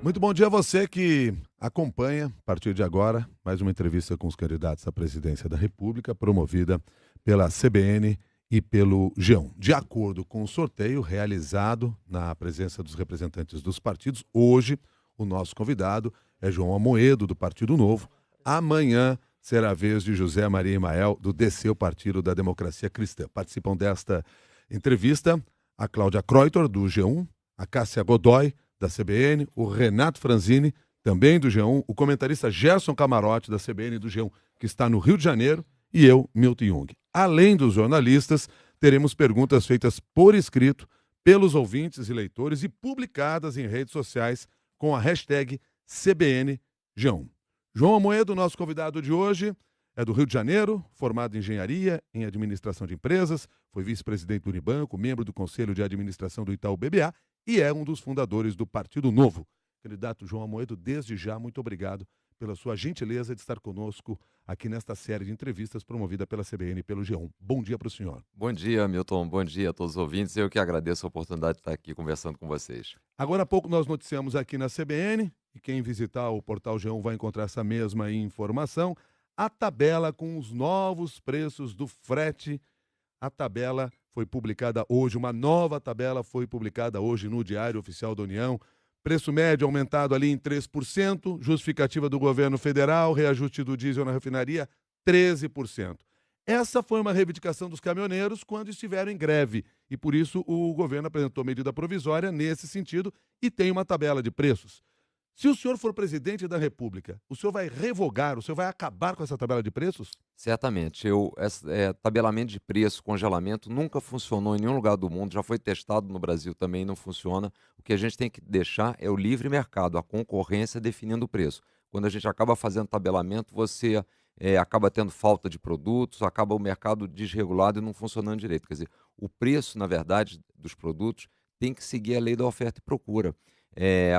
Muito bom dia a você que acompanha, a partir de agora, mais uma entrevista com os candidatos à presidência da República, promovida pela CBN e pelo G1. De acordo com o sorteio realizado na presença dos representantes dos partidos, hoje o nosso convidado é João Amoedo, do Partido Novo. Amanhã será a vez de José Maria Imael, do DC, o Partido da Democracia Cristã. Participam desta entrevista a Cláudia Kreuter, do G1, a Cássia Godoy, da CBN, o Renato Franzini, também do G1, o comentarista Gerson Camarote, da CBN e do G1, que está no Rio de Janeiro, e eu, Milton Jung. Além dos jornalistas, teremos perguntas feitas por escrito pelos ouvintes e leitores e publicadas em redes sociais com a hashtag CBNG1. João Amoedo, nosso convidado de hoje, é do Rio de Janeiro, formado em engenharia, em administração de empresas, foi vice-presidente do Unibanco, membro do Conselho de Administração do Itaú BBA e é um dos fundadores do Partido Novo. Candidato João Amoedo, desde já, muito obrigado pela sua gentileza de estar conosco aqui nesta série de entrevistas promovida pela CBN e pelo G1. Bom dia para o senhor. Bom dia, Milton. Bom dia a todos os ouvintes. Eu que agradeço a oportunidade de estar aqui conversando com vocês. Agora há pouco nós noticiamos aqui na CBN, e quem visitar o portal G1 vai encontrar essa mesma informação, a tabela com os novos preços do frete. A tabela foi publicada hoje, uma nova tabela foi publicada hoje no Diário Oficial da União. Preço médio aumentado ali em 3%, justificativa do governo federal, reajuste do diesel na refinaria, 13%. Essa foi uma reivindicação dos caminhoneiros quando estiveram em greve e, por isso, o governo apresentou medida provisória nesse sentido e tem uma tabela de preços. Se o senhor for presidente da República, o senhor vai revogar, o senhor vai acabar com essa tabela de preços? Certamente, tabelamento de preço, congelamento, nunca funcionou em nenhum lugar do mundo, já foi testado no Brasil também, não funciona. O que a gente tem que deixar é o livre mercado, a concorrência definindo o preço. Quando a gente acaba fazendo tabelamento, você acaba tendo falta de produtos, acaba o mercado desregulado e não funcionando direito. Quer dizer, o preço, na verdade, dos produtos tem que seguir a lei da oferta e procura.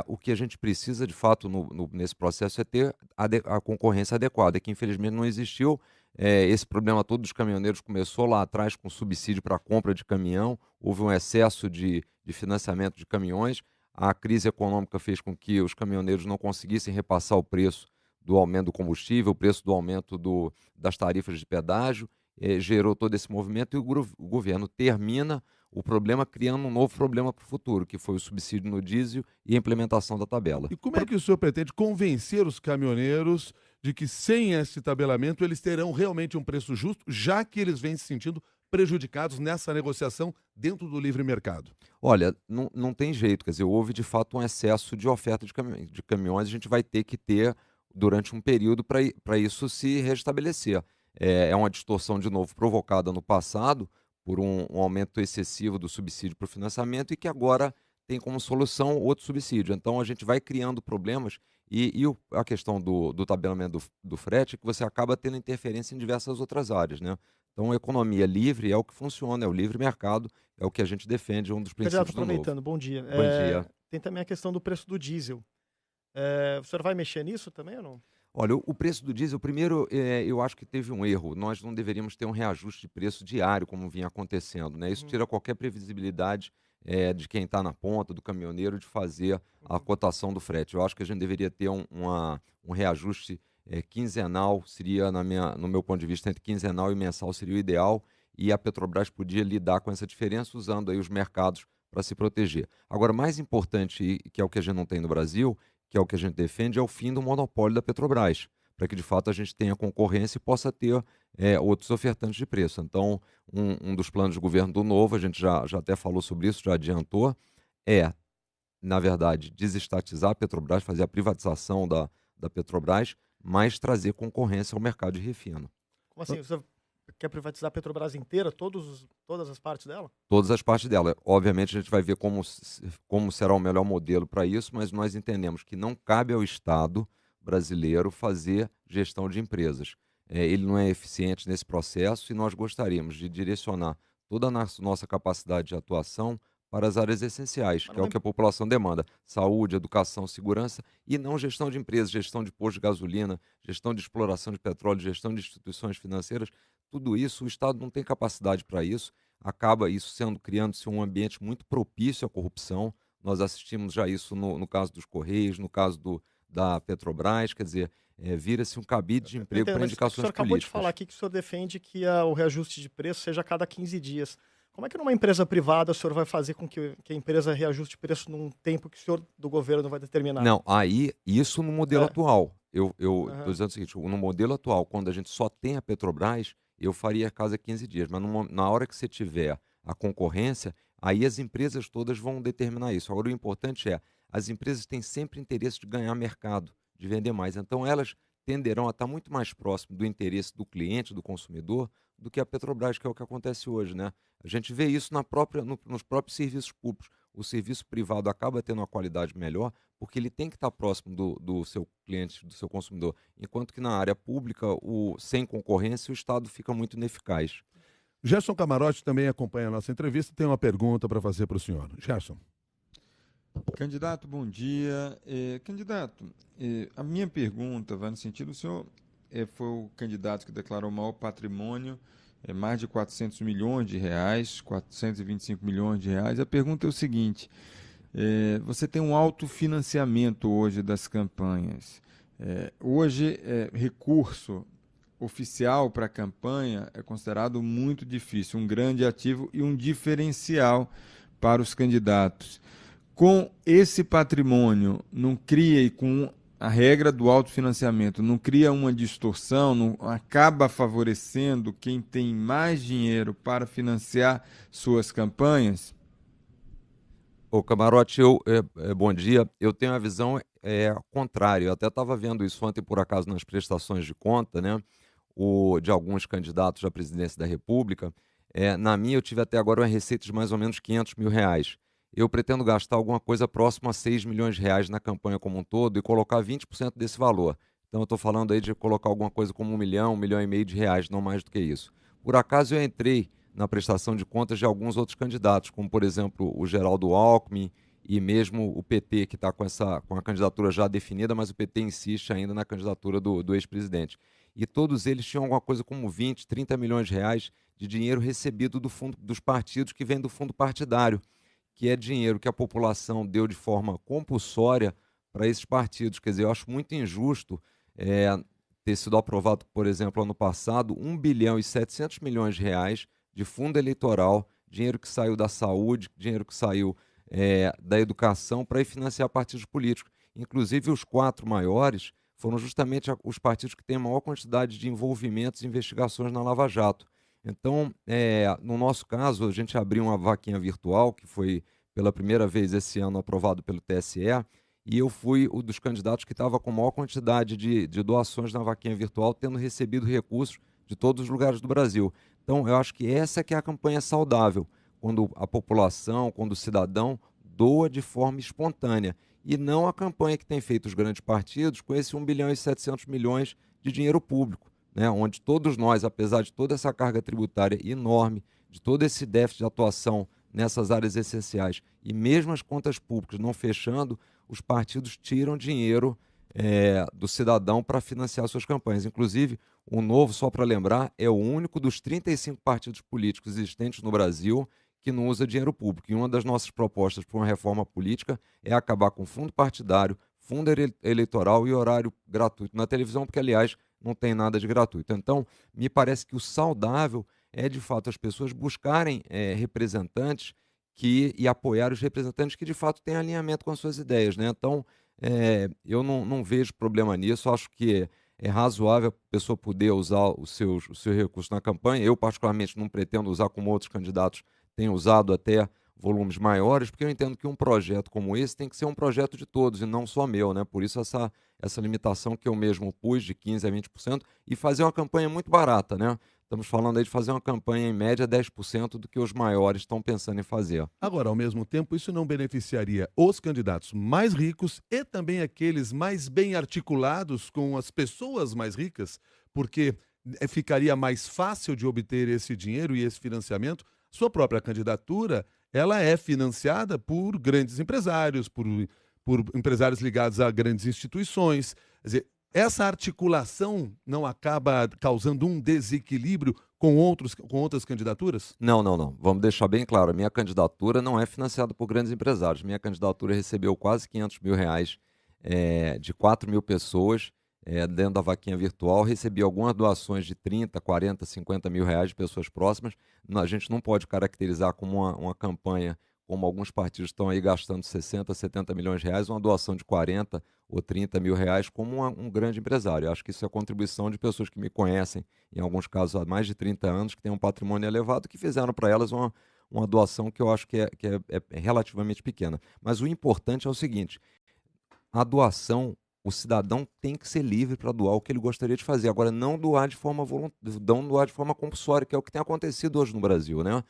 O que a gente precisa, de fato, nesse processo é ter a concorrência adequada, que infelizmente não existiu. Esse problema todo dos caminhoneiros começou lá atrás com subsídio para a compra de caminhão, houve um excesso de financiamento de caminhões, a crise econômica fez com que os caminhoneiros não conseguissem repassar o preço do aumento do combustível, o preço do aumento das tarifas de pedágio, gerou todo esse movimento e o governo termina o problema criando um novo problema para o futuro, que foi o subsídio no diesel e a implementação da tabela. E como é que o senhor pretende convencer os caminhoneiros de que, sem esse tabelamento, eles terão realmente um preço justo, já que eles vêm se sentindo prejudicados nessa negociação dentro do livre mercado? Olha, não tem jeito, quer dizer, houve de fato um excesso de oferta de caminhões, a gente vai ter que ter durante um período para isso se restabelecer. É uma distorção, de novo, provocada no passado por um aumento excessivo do subsídio para o financiamento e que agora tem como solução outro subsídio. Então a gente vai criando problemas a questão do tabelamento do frete é que você acaba tendo interferência em diversas outras áreas, né? Então a economia livre é o que funciona, é o livre mercado, é o que a gente defende, é um dos Candidato, princípios do novo. aproveitando, bom dia. Bom dia. Tem também a questão do preço do diesel. O senhor vai mexer nisso também ou não? Olha, o preço do diesel, primeiro, eu acho que teve um erro. Nós não deveríamos ter um reajuste de preço diário, como vinha acontecendo, né? Isso Uhum. tira qualquer previsibilidade de quem está na ponta, do caminhoneiro, de fazer a cotação do frete. Eu acho que a gente deveria ter um reajuste quinzenal, seria, no meu ponto de vista, entre quinzenal e mensal seria o ideal, e a Petrobras podia lidar com essa diferença usando aí os mercados para se proteger. Agora, mais importante, e que é o que a gente não tem no Brasil, que é o que a gente defende, é o fim do monopólio da Petrobras, para que de fato a gente tenha concorrência e possa ter outros ofertantes de preço. Então, um dos planos de governo do Novo, a gente já até falou sobre isso, já adiantou, é, na verdade, desestatizar a Petrobras, fazer a privatização da Petrobras, mas trazer concorrência ao mercado de refino. Como assim? O senhor quer privatizar a Petrobras inteira, todas as partes dela? Todas as partes dela. Obviamente, a gente vai ver como será o melhor modelo para isso, mas nós entendemos que não cabe ao Estado brasileiro fazer gestão de empresas. Ele não é eficiente nesse processo e nós gostaríamos de direcionar toda a nossa capacidade de atuação para as áreas essenciais, Mas que é o que a população demanda: saúde, educação, segurança, e não gestão de empresas, gestão de posto de gasolina, gestão de exploração de petróleo, gestão de instituições financeiras. Tudo isso, o Estado não tem capacidade para isso, acaba isso criando-se um ambiente muito propício à corrupção. Nós assistimos já isso no caso dos Correios, no caso da Petrobras, quer dizer, vira-se um cabide de Eu emprego entendo, para mas o indicações senhor acabou de falar políticas. aqui que o senhor defende que o reajuste de preço seja a cada 15 dias. Como é que numa empresa privada o senhor vai fazer com que a empresa reajuste preço num tempo que o senhor do governo não vai determinar? Não, aí, isso no modelo É, atual. Eu estou aham. dizendo o seguinte, no modelo atual, quando a gente só tem a Petrobras, eu faria a cada 15 dias, mas na hora que você tiver a concorrência, aí as empresas todas vão determinar isso. Agora, o importante é, as empresas têm sempre interesse de ganhar mercado, de vender mais. Então, elas tenderão a estar muito mais próximo do interesse do cliente, do consumidor, do que a Petrobras, que é o que acontece hoje, né? A gente vê isso nos próprios serviços públicos. O serviço privado acaba tendo uma qualidade melhor, porque ele tem que estar próximo do seu cliente, do seu consumidor. Enquanto que na área pública, sem concorrência, o Estado fica muito ineficaz. Gerson Camarote também acompanha a nossa entrevista e tem uma pergunta para fazer para o senhor. Gerson. Candidato, bom dia. Candidato, a minha pergunta vai no sentido, o senhor foi o candidato que declarou o maior patrimônio, mais de 400 milhões de reais, 425 milhões de reais. A pergunta é o seguinte, você tem um autofinanciamento hoje das campanhas. Hoje, recurso oficial para a campanha é considerado muito difícil, um grande ativo e um diferencial para os candidatos. Com esse patrimônio, não cria, e com a regra do autofinanciamento, não cria uma distorção, não acaba favorecendo quem tem mais dinheiro para financiar suas campanhas? Ô, Camarote, bom dia. Eu tenho a visão contrária. Eu até estava vendo isso ontem, por acaso, nas prestações de conta, né? De alguns candidatos à presidência da República. Na minha, eu tive até agora uma receita de mais ou menos 500 mil reais. Eu pretendo gastar alguma coisa próxima a 6 milhões de reais na campanha como um todo e colocar 20% desse valor. Então, eu estou falando aí de colocar alguma coisa como 1 milhão e meio de reais, não mais do que isso. Por acaso, eu entrei na prestação de contas de alguns outros candidatos, como, por exemplo, o Geraldo Alckmin e mesmo o PT, que está com a candidatura já definida, mas o PT insiste ainda na candidatura do ex-presidente. E todos eles tinham alguma coisa como 20, 30 milhões de reais de dinheiro recebido dos partidos que vem do fundo partidário, que é dinheiro que a população deu de forma compulsória para esses partidos. Quer dizer, eu acho muito injusto ter sido aprovado, por exemplo, ano passado, 1 bilhão e 700 milhões de reais de fundo eleitoral, dinheiro que saiu da saúde, dinheiro que saiu da educação para ir financiar partidos políticos. Inclusive, os 4 maiores foram justamente os partidos que têm a maior quantidade de envolvimentos e investigações na Lava Jato. Então, no nosso caso, a gente abriu uma vaquinha virtual, que foi pela primeira vez esse ano aprovado pelo TSE, e eu fui um dos candidatos que estava com a maior quantidade de doações na vaquinha virtual, tendo recebido recursos de todos os lugares do Brasil. Então, eu acho que essa que é a campanha saudável, quando a população, quando o cidadão doa de forma espontânea, e não a campanha que tem feito os grandes partidos com esse 1 bilhão e 700 milhões de dinheiro público, né, onde todos nós, apesar de toda essa carga tributária enorme, de todo esse déficit de atuação nessas áreas essenciais, e mesmo as contas públicas não fechando, os partidos tiram dinheiro do cidadão para financiar suas campanhas. Inclusive, o Novo, só para lembrar, é o único dos 35 partidos políticos existentes no Brasil que não usa dinheiro público. E uma das nossas propostas para uma reforma política é acabar com fundo partidário, fundo eleitoral e horário gratuito na televisão, porque, aliás, não tem nada de gratuito. Então, me parece que o saudável é, de fato, as pessoas buscarem representantes e apoiar os representantes que, de fato, têm alinhamento com as suas ideias, né? Então, eu não vejo problema nisso. Acho que é razoável a pessoa poder usar os seus recursos na campanha. Eu, particularmente, não pretendo usar como outros candidatos têm usado até volumes maiores, porque eu entendo que um projeto como esse tem que ser um projeto de todos e não só meu, né? Por isso essa limitação que eu mesmo pus de 15% a 20% e fazer uma campanha muito barata, né? Estamos falando aí de fazer uma campanha em média 10% do que os maiores estão pensando em fazer. Agora, ao mesmo tempo, isso não beneficiaria os candidatos mais ricos e também aqueles mais bem articulados com as pessoas mais ricas, porque ficaria mais fácil de obter esse dinheiro e esse financiamento. Sua própria candidatura, ela é financiada por grandes empresários, por empresários ligados a grandes instituições. Quer dizer, essa articulação não acaba causando um desequilíbrio com outras candidaturas? Não, não, não. Vamos deixar bem claro, a minha candidatura não é financiada por grandes empresários. Minha candidatura recebeu quase R$ 500 mil de 4 mil pessoas dentro da vaquinha virtual. Recebi algumas doações de 30, 40, 50 mil reais de pessoas próximas. A gente não pode caracterizar como uma campanha, como alguns partidos estão aí gastando 60, 70 milhões de reais, uma doação de 40 ou 30 mil reais como um grande empresário. Eu acho que isso é contribuição de pessoas que me conhecem, em alguns casos há mais de 30 anos, que têm um patrimônio elevado, que fizeram para elas uma doação que eu acho que é relativamente pequena. Mas o importante é o seguinte: a doação, o cidadão tem que ser livre para doar o que ele gostaria de fazer. Agora, não doar de forma não doar de forma compulsória, que é o que tem acontecido hoje no Brasil, né?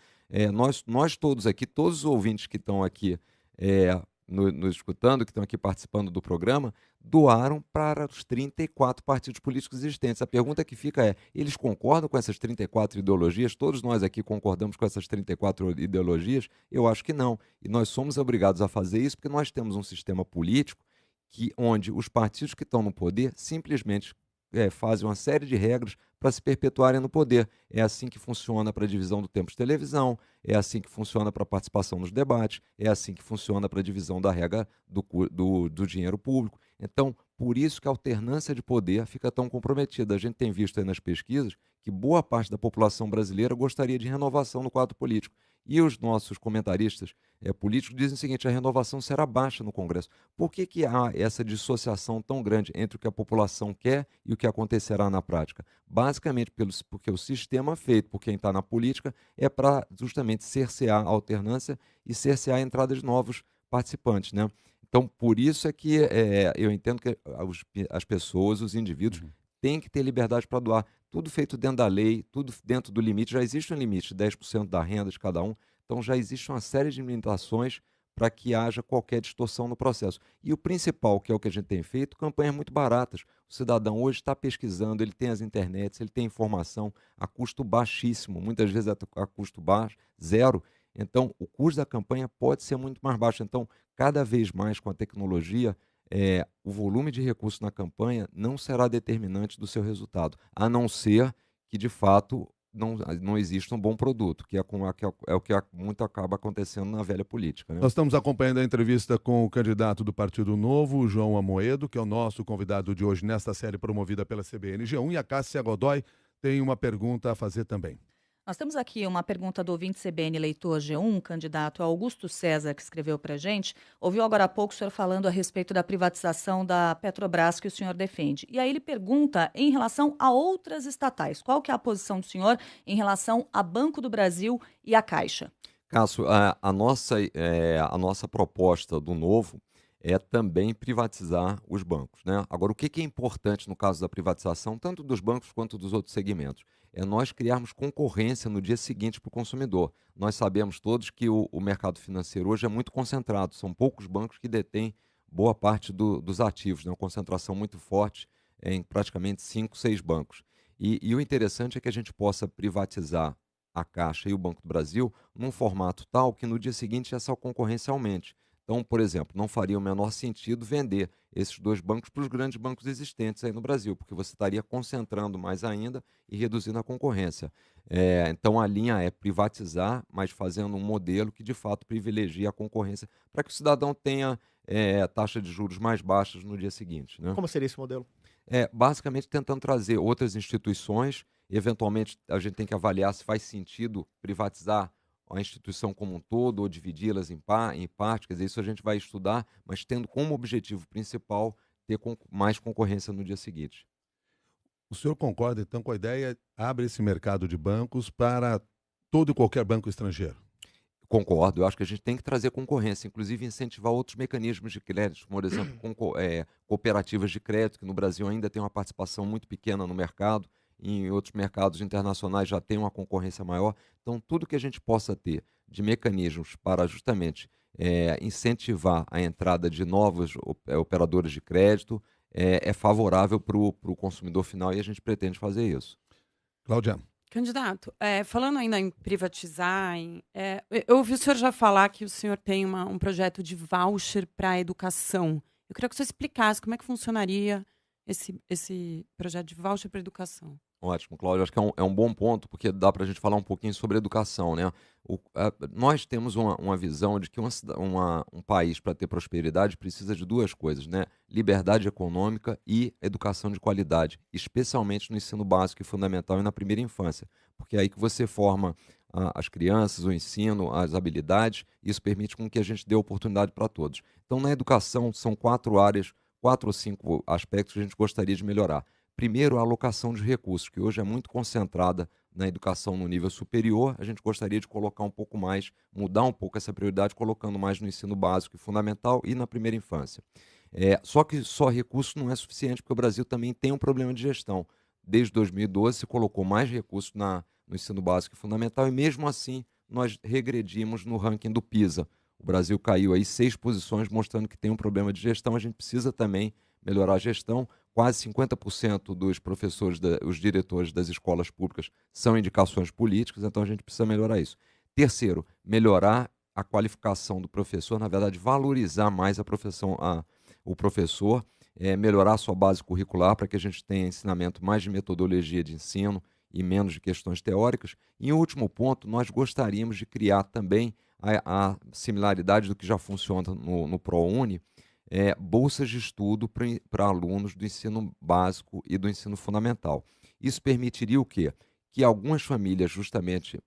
Nós todos aqui, todos os ouvintes que estão aqui nos escutando, que estão aqui participando do programa, doaram para os 34 partidos políticos existentes. A pergunta que fica é: eles concordam com essas 34 ideologias? Todos nós aqui concordamos com essas 34 ideologias? Eu acho que não. E nós somos obrigados a fazer isso porque nós temos um sistema político onde os partidos que estão no poder simplesmente fazem uma série de regras para se perpetuarem no poder. É assim que funciona para a divisão do tempo de televisão, é assim que funciona para a participação nos debates, é assim que funciona para a divisão da regra do dinheiro público. Então, por isso que a alternância de poder fica tão comprometida. A gente tem visto aí nas pesquisas que boa parte da população brasileira gostaria de renovação no quadro político. E os nossos comentaristas políticos dizem o seguinte: a renovação será baixa no Congresso. Por que há essa dissociação tão grande entre o que a população quer e o que acontecerá na prática? Basicamente porque o sistema feito por quem está na política é para justamente cercear a alternância e cercear a entrada de novos participantes, né? Então, por isso é que eu entendo que as pessoas, os indivíduos, têm que ter liberdade para doar. Tudo feito dentro da lei, tudo dentro do limite. Já existe um limite de 10% da renda de cada um. Então, já existe uma série de limitações para que haja qualquer distorção no processo. E o principal, que é o que a gente tem feito, campanhas muito baratas. O cidadão hoje está pesquisando, ele tem as internets, ele tem informação a custo baixíssimo, muitas vezes a custo baixo, zero. Então, o custo da campanha pode ser muito mais baixo. Então, cada vez mais com a tecnologia, o volume de recursos na campanha não será determinante do seu resultado, a não ser que, de fato, não exista um bom produto, que é o que muito acaba acontecendo na velha política, né? Nós estamos acompanhando a entrevista com o candidato do Partido Novo, João Amoedo, que é o nosso convidado de hoje nesta série promovida pela CBN G1, e a Cássia Godoy tem uma pergunta a fazer também. Nós temos aqui uma pergunta do ouvinte CBN Leitor G1, candidato Augusto César, que escreveu para a gente. Ouviu agora há pouco o senhor falando a respeito da privatização da Petrobras que o senhor defende. E aí ele pergunta em relação a outras estatais. Qual que é a posição do senhor em relação a Banco do Brasil e a Caixa? Cássio, a nossa proposta do Novo é também privatizar os bancos, né? Agora, o que é importante no caso da privatização, tanto dos bancos quanto dos outros segmentos, é nós criarmos concorrência no dia seguinte para o consumidor. Nós sabemos todos que o mercado financeiro hoje é muito concentrado, são poucos bancos que detêm boa parte dos ativos, né? Uma concentração muito forte em praticamente 5, 6 bancos. E o interessante é que a gente possa privatizar a Caixa e o Banco do Brasil num formato tal que no dia seguinte essa concorrência aumente. Então, por exemplo, não faria o menor sentido vender esses dois bancos para os grandes bancos existentes aí no Brasil, porque você estaria concentrando mais ainda e reduzindo a concorrência. Então, a linha é privatizar, mas fazendo um modelo que, de fato, privilegie a concorrência para que o cidadão tenha taxa de juros mais baixas no dia seguinte, né? Como seria esse modelo? Basicamente tentando trazer outras instituições. Eventualmente, a gente tem que avaliar se faz sentido privatizar a instituição como um todo ou dividi-las em partes, quer dizer, isso a gente vai estudar, mas tendo como objetivo principal ter mais concorrência no dia seguinte. O senhor concorda, então, com a ideia, abre esse mercado de bancos para todo e qualquer banco estrangeiro? Concordo, eu acho que a gente tem que trazer concorrência, inclusive incentivar outros mecanismos de crédito, por exemplo, cooperativas de crédito, que no Brasil ainda tem uma participação muito pequena no mercado, em outros mercados internacionais já tem uma concorrência maior. Então, tudo que a gente possa ter de mecanismos para justamente incentivar a entrada de novos operadores de crédito é favorável para o consumidor final e a gente pretende fazer isso. Cláudia. Candidato, falando ainda em privatizar, eu ouvi o senhor já falar que o senhor tem um projeto de voucher para a educação. Eu queria que o senhor explicasse como é que funcionaria esse projeto de voucher para educação? Ótimo, Cláudio. Acho que é um bom ponto, porque dá para a gente falar um pouquinho sobre educação, né? Nós temos uma visão de que um país, para ter prosperidade, precisa de duas coisas, né? Liberdade econômica e educação de qualidade, especialmente no ensino básico e fundamental e na primeira infância, porque é aí que você forma as crianças, o ensino, as habilidades, e isso permite com que a gente dê oportunidade para todos. Então, na educação, são 4 áreas, 4 ou 5 aspectos que a gente gostaria de melhorar. Primeiro, a alocação de recursos, que hoje é muito concentrada na educação no nível superior. A gente gostaria de colocar um pouco mais, mudar um pouco essa prioridade, colocando mais no ensino básico e fundamental e na primeira infância. Só que só recurso não é suficiente, porque o Brasil também tem um problema de gestão. Desde 2012 se colocou mais recursos no ensino básico e fundamental, e mesmo assim nós regredimos no ranking do PISA. O Brasil caiu aí 6 posições, mostrando que tem um problema de gestão. A gente precisa também melhorar a gestão. Quase 50% dos professores, os diretores das escolas públicas são indicações políticas, então a gente precisa melhorar isso. Terceiro, melhorar a qualificação do professor, na verdade, valorizar mais o professor, melhorar a sua base curricular para que a gente tenha ensinamento mais de metodologia de ensino e menos de questões teóricas. E, em último ponto, nós gostaríamos de criar também a similaridade do que já funciona no ProUni, bolsas de estudo para alunos do ensino básico e do ensino fundamental. Isso permitiria o quê? Que algumas famílias, justamente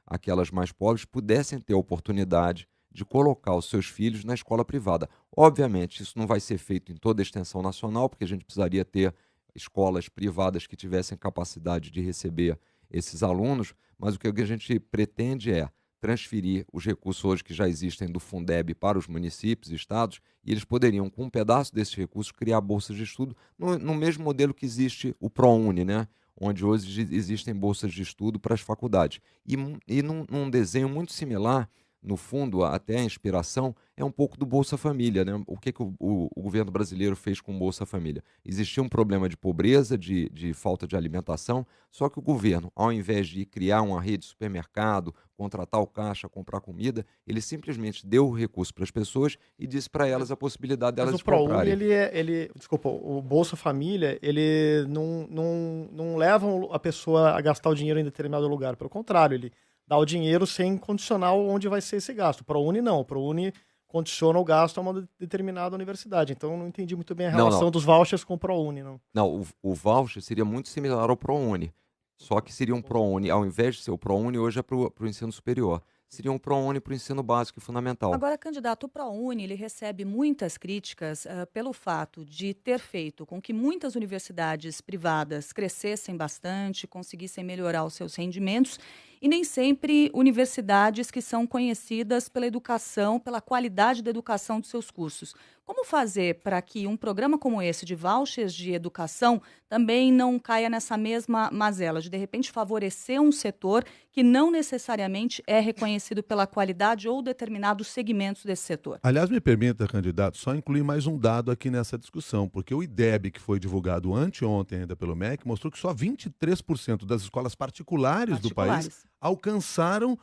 aquelas mais pobres, pudessem ter a oportunidade de colocar os seus filhos na escola privada. Obviamente, isso não vai ser feito em toda a extensão nacional, porque a gente precisaria ter escolas privadas que tivessem capacidade de receber esses alunos, mas o que a gente pretende é transferir os recursos hoje que já existem do Fundeb para os municípios e estados, e eles poderiam, com um pedaço desses recursos, criar bolsas de estudo no mesmo modelo que existe o ProUni, né? Onde hoje existem bolsas de estudo para as faculdades. E num desenho muito similar, no fundo, até a inspiração, é um pouco do Bolsa Família, né? O que o governo brasileiro fez com o Bolsa Família? Existia um problema de pobreza, de falta de alimentação, só que o governo, ao invés de criar uma rede de supermercado, contratar o caixa, comprar comida, ele simplesmente deu o recurso para as pessoas e disse para elas a possibilidade Mas delas o ProUni, comprarem. desculpa, o Bolsa Família, ele não leva a pessoa a gastar o dinheiro em determinado lugar. Pelo contrário, ele dá o dinheiro sem condicionar onde vai ser esse gasto. O ProUni não. O ProUni condiciona o gasto a uma determinada universidade. Então, eu não entendi muito bem a Não, relação não. dos vouchers com o ProUni, não. Não, o voucher seria muito similar ao ProUni, só que seria um ProUni, ao invés de ser o ProUni, hoje é para o ensino superior. Seria um ProUni para o ensino básico e fundamental. Agora, candidato, o ProUni ele recebe muitas críticas pelo fato de ter feito com que muitas universidades privadas crescessem bastante, conseguissem melhorar os seus rendimentos, e nem sempre universidades que são conhecidas pela educação, pela qualidade da educação dos seus cursos. Como fazer para que um programa como esse de vouchers de educação também não caia nessa mesma mazela, de repente favorecer um setor que não necessariamente é reconhecido pela qualidade ou determinados segmentos desse setor? Aliás, me permita, candidato, só incluir mais um dado aqui nessa discussão, porque o IDEB, que foi divulgado anteontem ainda pelo MEC, mostrou que só 23% das escolas particulares do país alcançaram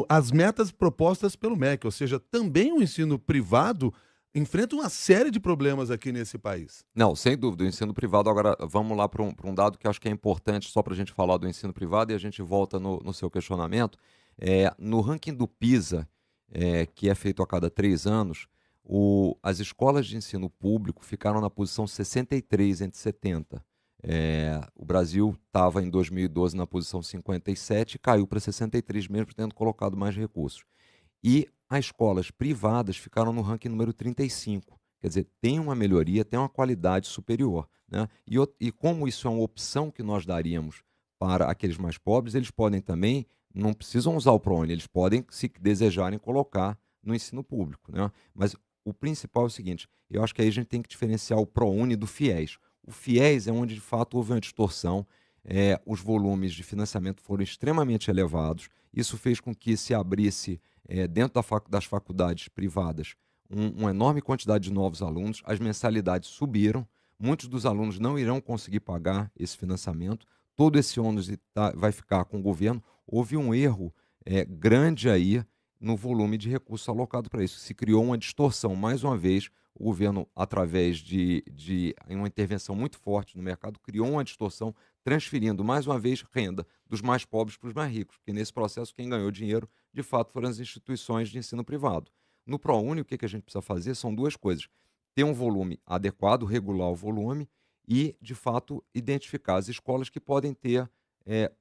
as metas propostas pelo MEC, ou seja, também o ensino privado enfrenta uma série de problemas aqui nesse país. Não, sem dúvida, o ensino privado. Agora, vamos lá para um dado que eu acho que é importante, só para a gente falar do ensino privado, e a gente volta no seu questionamento. No ranking do PISA, que é feito a cada 3 anos, as escolas de ensino público ficaram na posição 63 entre 70. O Brasil estava em 2012 na posição 57 e caiu para 63 mesmo, tendo colocado mais recursos. E as escolas privadas ficaram no ranking número 35. Quer dizer, tem uma melhoria, tem uma qualidade superior, né? E como isso é uma opção que nós daríamos para aqueles mais pobres, eles podem também, não precisam usar o ProUni, eles podem, se desejarem, colocar no ensino público, né? Mas o principal é o seguinte, eu acho que aí a gente tem que diferenciar o ProUni do FIES. O FIES é onde, de fato, houve uma distorção, os volumes de financiamento foram extremamente elevados, isso fez com que se abrisse, dentro das faculdades privadas, uma enorme quantidade de novos alunos, as mensalidades subiram, muitos dos alunos não irão conseguir pagar esse financiamento, todo esse ônus vai ficar com o governo. Houve um erro grande aí no volume de recursos alocado para isso. Se criou uma distorção, mais uma vez, o governo, através de uma intervenção muito forte no mercado, criou uma distorção, transferindo, mais uma vez, renda dos mais pobres para os mais ricos, porque nesse processo quem ganhou dinheiro, de fato, foram as instituições de ensino privado. No ProUni, o que a gente precisa fazer são duas coisas: ter um volume adequado, regular o volume e, de fato, identificar as escolas que podem ter,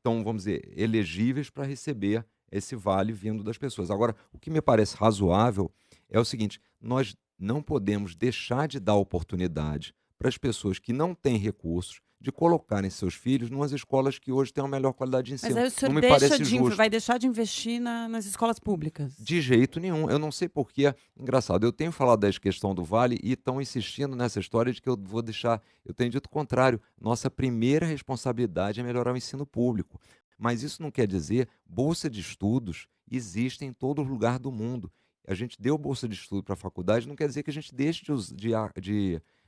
tão, vamos dizer, elegíveis para receber esse vale vindo das pessoas. Agora, o que me parece razoável é o seguinte: nós não podemos deixar de dar oportunidade para as pessoas que não têm recursos de colocarem seus filhos em umas escolas que hoje têm uma melhor qualidade de Mas ensino. aí o senhor Não me parece justo. vai deixar de investir nas escolas públicas? De jeito nenhum. Eu não sei porquê. Engraçado, eu tenho falado da questão do Vale e estão insistindo nessa história de que eu vou deixar. Eu tenho dito o contrário. Nossa primeira responsabilidade é melhorar o ensino público. Mas isso não quer dizer bolsa de estudos existe em todo lugar do mundo. A gente deu bolsa de estudo para a faculdade, não quer dizer que a gente deixe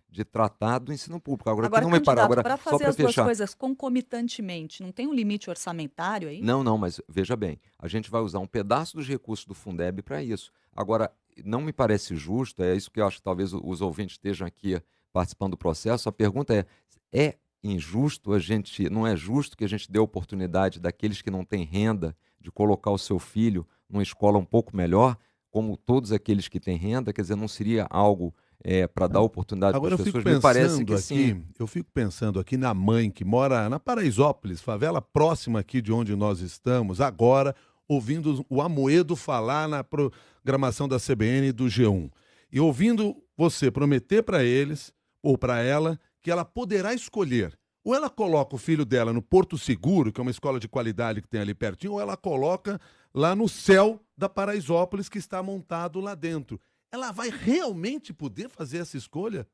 de tratar do ensino público. Agora, que Agora, não me para. candidato, Agora, para só fazer para as duas fechar. coisas concomitantemente, não tem um limite orçamentário aí? Não, mas veja bem, a gente vai usar um pedaço dos recursos do Fundeb para isso. Agora, não me parece justo, é isso que eu acho que talvez os ouvintes estejam aqui participando do processo. A pergunta é injusto não é justo que a gente dê a oportunidade daqueles que não têm renda de colocar o seu filho numa escola um pouco melhor, como todos aqueles que têm renda? Quer dizer, não seria algo para dar oportunidade para Agora as eu fico pessoas? Me parece pensando que sim. aqui, eu fico pensando aqui na mãe que mora na Paraisópolis, favela próxima aqui de onde nós estamos, agora ouvindo o Amoedo falar na programação da CBN e do G1. E ouvindo você prometer para eles, ou para ela, que ela poderá escolher. Ou ela coloca o filho dela no Porto Seguro, que é uma escola de qualidade que tem ali pertinho, ou ela coloca lá no céu da Paraisópolis, que está montado lá dentro. Ela vai realmente poder fazer essa escolha?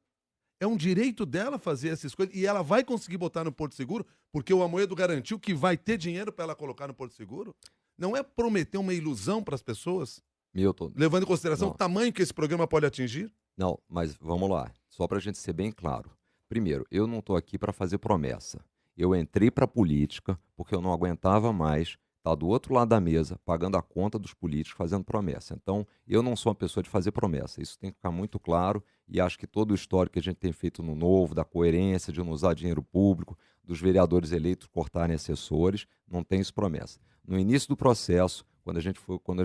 É um direito dela fazer essa escolha e ela vai conseguir botar no Porto Seguro, porque o Amoedo garantiu que vai ter dinheiro para ela colocar no Porto Seguro? Não é prometer uma ilusão para as pessoas, Milton, levando em consideração não. o tamanho que esse programa pode atingir? Não, mas vamos lá, só para a gente ser bem claro. Primeiro, eu não estou aqui para fazer promessa. Eu entrei para a política porque eu não aguentava mais estar do outro lado da mesa, pagando a conta dos políticos, fazendo promessa. Então, eu não sou uma pessoa de fazer promessa. Isso tem que ficar muito claro e acho que todo o histórico que a gente tem feito no Novo, da coerência de não usar dinheiro público, dos vereadores eleitos cortarem assessores, não tem isso promessa. No início do processo, quando a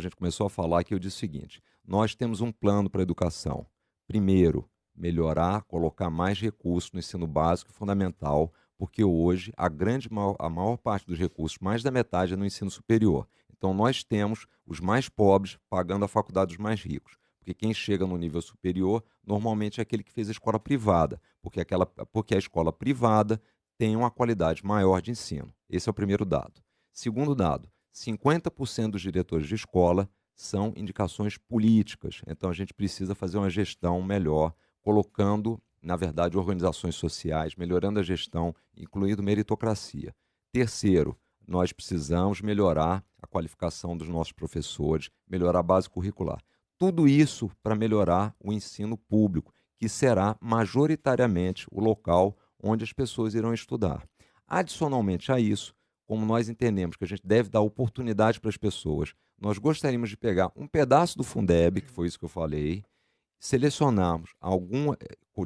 gente começou a falar, que eu disse o seguinte: nós temos um plano para a educação. Primeiro, melhorar, colocar mais recursos no ensino básico e fundamental, porque hoje a maior parte dos recursos, mais da metade, é no ensino superior. Então nós temos os mais pobres pagando a faculdade dos mais ricos, porque quem chega no nível superior normalmente é aquele que fez a escola privada, porque a escola privada tem uma qualidade maior de ensino. Esse é o primeiro dado. Segundo dado, 50% dos diretores de escola são indicações políticas, então a gente precisa fazer uma gestão melhor, colocando, na verdade, organizações sociais, melhorando a gestão, incluindo meritocracia. Terceiro, nós precisamos melhorar a qualificação dos nossos professores, melhorar a base curricular. Tudo isso para melhorar o ensino público, que será majoritariamente o local onde as pessoas irão estudar. Adicionalmente a isso, como nós entendemos que a gente deve dar oportunidade para as pessoas, nós gostaríamos de pegar um pedaço do Fundeb, que foi isso que eu falei,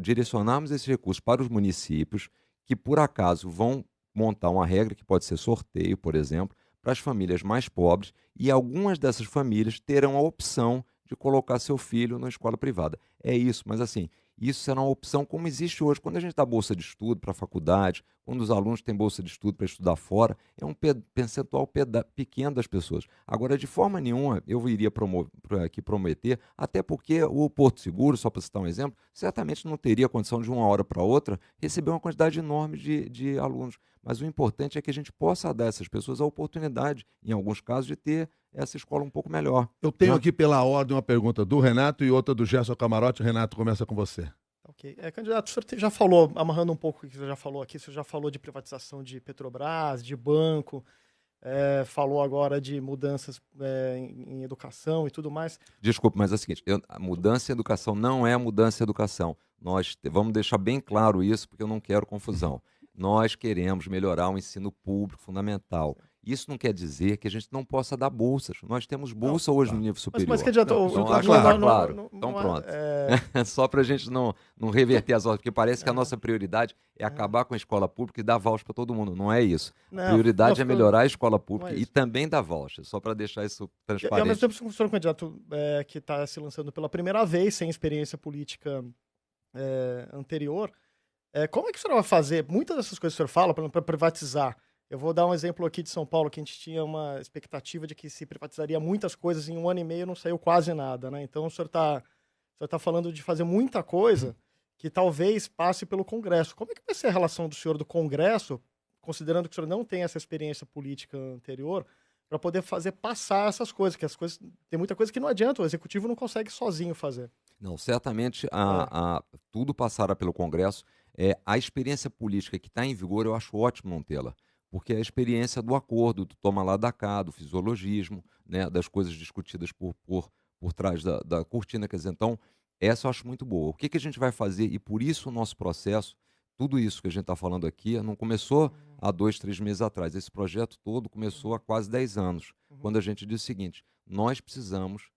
direcionarmos esses recursos para os municípios que, por acaso, vão montar uma regra que pode ser sorteio, por exemplo, para as famílias mais pobres, e algumas dessas famílias terão a opção de colocar seu filho na escola privada. É isso, mas assim, isso será uma opção como existe hoje. Quando a gente dá bolsa de estudo para a faculdade, quando os alunos têm bolsa de estudo para estudar fora, é um percentual pequeno das pessoas. Agora, de forma nenhuma, eu iria aqui prometer, até porque o Porto Seguro, só para citar um exemplo, certamente não teria condição de uma hora para outra receber uma quantidade enorme de alunos. Mas o importante é que a gente possa dar a essas pessoas a oportunidade, em alguns casos, de ter essa escola um pouco melhor. Eu tenho aqui pela ordem uma pergunta do Renato e outra do Gerson Camarote. Renato, começa com você. Ok. Candidato, o senhor já falou, amarrando um pouco o que o senhor já falou aqui, o senhor já falou de privatização de Petrobras, de banco, falou agora de mudanças em educação e tudo mais. Desculpe, mas é o seguinte, a mudança em educação não é mudança em educação. Nós vamos deixar bem claro isso, porque eu não quero confusão. Nós queremos melhorar o ensino público fundamental. Isso não quer dizer que a gente não possa dar bolsas. Nós temos bolsa hoje no nível superior. Mas candidato, Então, claro. Então, pronto. Só para a gente não reverter as ordens, porque parece que a nossa prioridade é acabar com a escola pública e dar voucher para todo mundo. Não é isso. A prioridade é melhorar a escola pública e também dar voucher, só para deixar isso transparente. E ao mesmo tempo, o senhor é um candidato que está se lançando pela primeira vez, sem experiência política anterior, como é que o senhor vai fazer? Muitas dessas coisas que o senhor fala, por exemplo, para privatizar. Eu vou dar um exemplo aqui de São Paulo, que a gente tinha uma expectativa de que se privatizaria muitas coisas em 1 ano e meio, não saiu quase nada, né? Então o senhor tá falando de fazer muita coisa que talvez passe pelo Congresso. Como é que vai ser a relação do senhor do Congresso, considerando que o senhor não tem essa experiência política anterior, para poder fazer passar essas coisas, que as coisas tem muita coisa que não adianta, o executivo não consegue sozinho fazer. Não, certamente tudo passará pelo Congresso. A experiência política que está em vigor, eu acho ótimo não tê-la, porque é a experiência do acordo, do toma lá da cá, do fisiologismo, né, das coisas discutidas por trás da cortina. Quer dizer, então, essa eu acho muito boa. O que a gente vai fazer? E por isso o nosso processo, tudo isso que a gente está falando aqui, não começou há 2, 3 meses atrás. Esse projeto todo começou há quase 10 anos, quando a gente disse o seguinte: nós precisamos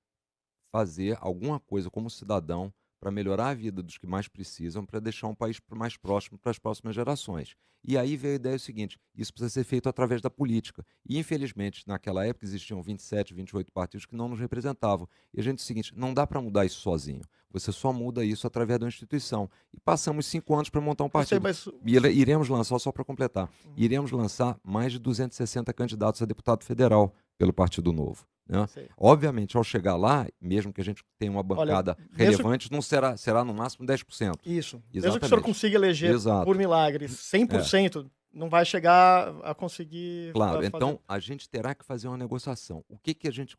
fazer alguma coisa como cidadão para melhorar a vida dos que mais precisam, para deixar um país mais próximo para as próximas gerações. E aí veio a ideia seguinte: isso precisa ser feito através da política. E, infelizmente, naquela época existiam 27, 28 partidos que não nos representavam. E a gente disse o seguinte: não dá para mudar isso sozinho. Você só muda isso através da instituição. E passamos 5 anos para montar um partido. E iremos lançar, só para completar, iremos lançar mais de 260 candidatos a deputado federal pelo Partido Novo. Né? Obviamente, ao chegar lá, mesmo que a gente tenha uma bancada relevante, não será no máximo 10%. Isso. Exatamente. Mesmo que o senhor consiga eleger por milagre 100%, não vai chegar a conseguir. Claro, então a gente terá que fazer uma negociação.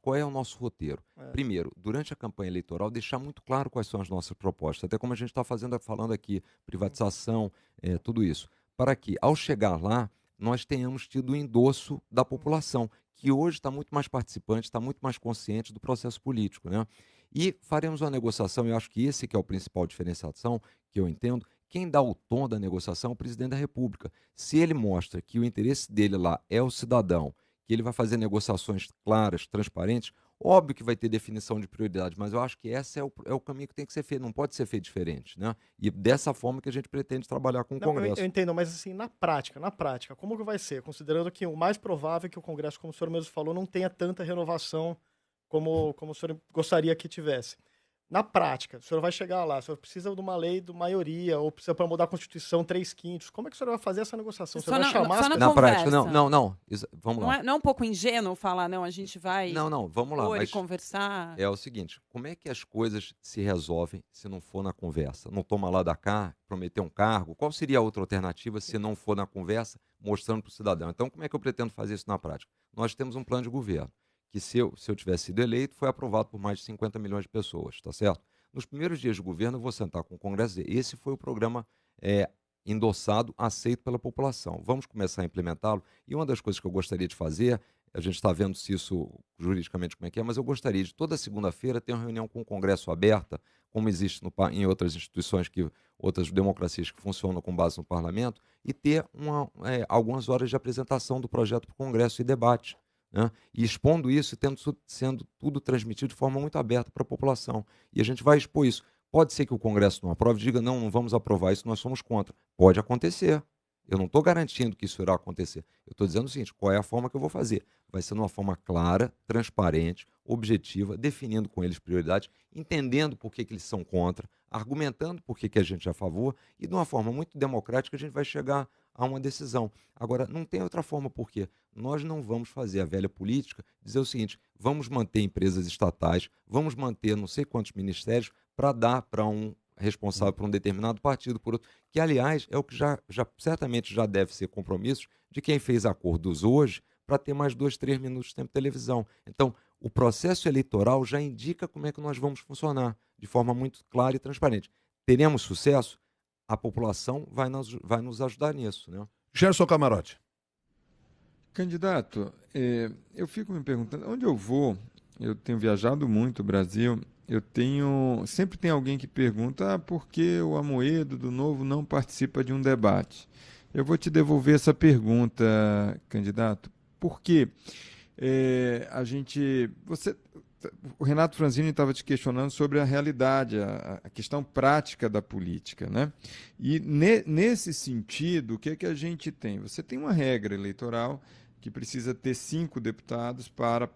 Qual é o nosso roteiro? Primeiro, durante a campanha eleitoral, deixar muito claro quais são as nossas propostas, até como a gente está falando aqui, privatização, tudo isso, para que, ao chegar lá, nós tenhamos tido o endosso da população, que hoje está muito mais participante, está muito mais consciente do processo político, né? E faremos uma negociação, eu acho que esse que é o principal diferenciação, que eu entendo. Quem dá o tom da negociação é o presidente da República. Se ele mostra que o interesse dele lá é o cidadão, que ele vai fazer negociações claras, transparentes, óbvio que vai ter definição de prioridade, mas eu acho que esse é o caminho que tem que ser feito, não pode ser feito diferente, né? E dessa forma que a gente pretende trabalhar com o Congresso. Eu entendo, mas assim, na prática, como que vai ser? Considerando que o mais provável é que o Congresso, como o senhor mesmo falou, não tenha tanta renovação como o senhor gostaria que tivesse. Na prática, o senhor vai chegar lá, o senhor precisa de uma lei de maioria, ou precisa para mudar a Constituição 3/5. Como é que o senhor vai fazer essa negociação? O senhor vai chamar na prática, não. Vamos lá. Não é um pouco ingênuo falar, não, a gente vai vamos lá, mas conversar? É o seguinte: como é que as coisas se resolvem se não for na conversa? Não toma lá da cá, prometer um cargo? Qual seria a outra alternativa se não for na conversa, mostrando para o cidadão? Então, como é que eu pretendo fazer isso na prática? Nós temos um plano de governo, que se eu tivesse sido eleito, foi aprovado por mais de 50 milhões de pessoas, tá certo? Nos primeiros dias de governo, eu vou sentar com o Congresso e dizer: esse foi o programa endossado, aceito pela população. Vamos começar a implementá-lo. E uma das coisas que eu gostaria de fazer, a gente está vendo se isso juridicamente como é que é, mas eu gostaria de toda segunda-feira ter uma reunião com o Congresso aberta, como existe em outras instituições, outras democracias que funcionam com base no parlamento, e ter algumas horas de apresentação do projeto para o Congresso e debate. Né? E expondo isso e sendo tudo transmitido de forma muito aberta para a população. E a gente vai expor isso. Pode ser que o Congresso não aprove, diga: não vamos aprovar isso, nós somos contra. Pode acontecer. Eu não estou garantindo que isso irá acontecer. Eu estou dizendo o seguinte: qual é a forma que eu vou fazer? Vai ser de uma forma clara, transparente, objetiva, definindo com eles prioridades, entendendo por que eles são contra, argumentando por que a gente é a favor, e de uma forma muito democrática a gente vai chegar a uma decisão. Agora, não tem outra forma, porque nós não vamos fazer a velha política, dizer o seguinte: vamos manter empresas estatais, vamos manter não sei quantos ministérios para dar para um responsável por um determinado partido, por outro, que, aliás, é o que certamente já deve ser compromisso de quem fez acordos hoje para ter mais 2, 3 minutos de tempo de televisão. Então, o processo eleitoral já indica como é que nós vamos funcionar, de forma muito clara e transparente. Teremos sucesso? A população vai nos ajudar nisso, né? Gerson Camarote. Candidato, eu fico me perguntando, onde eu vou, eu tenho viajado muito o Brasil, sempre tem alguém que pergunta por que o Amoedo do Novo não participa de um debate. Eu vou te devolver essa pergunta, candidato. porque o Renato Franzini estava te questionando sobre a realidade, a questão prática da política, né? E nesse sentido, o que é que a gente tem? Você tem uma regra eleitoral que precisa ter 5 deputados para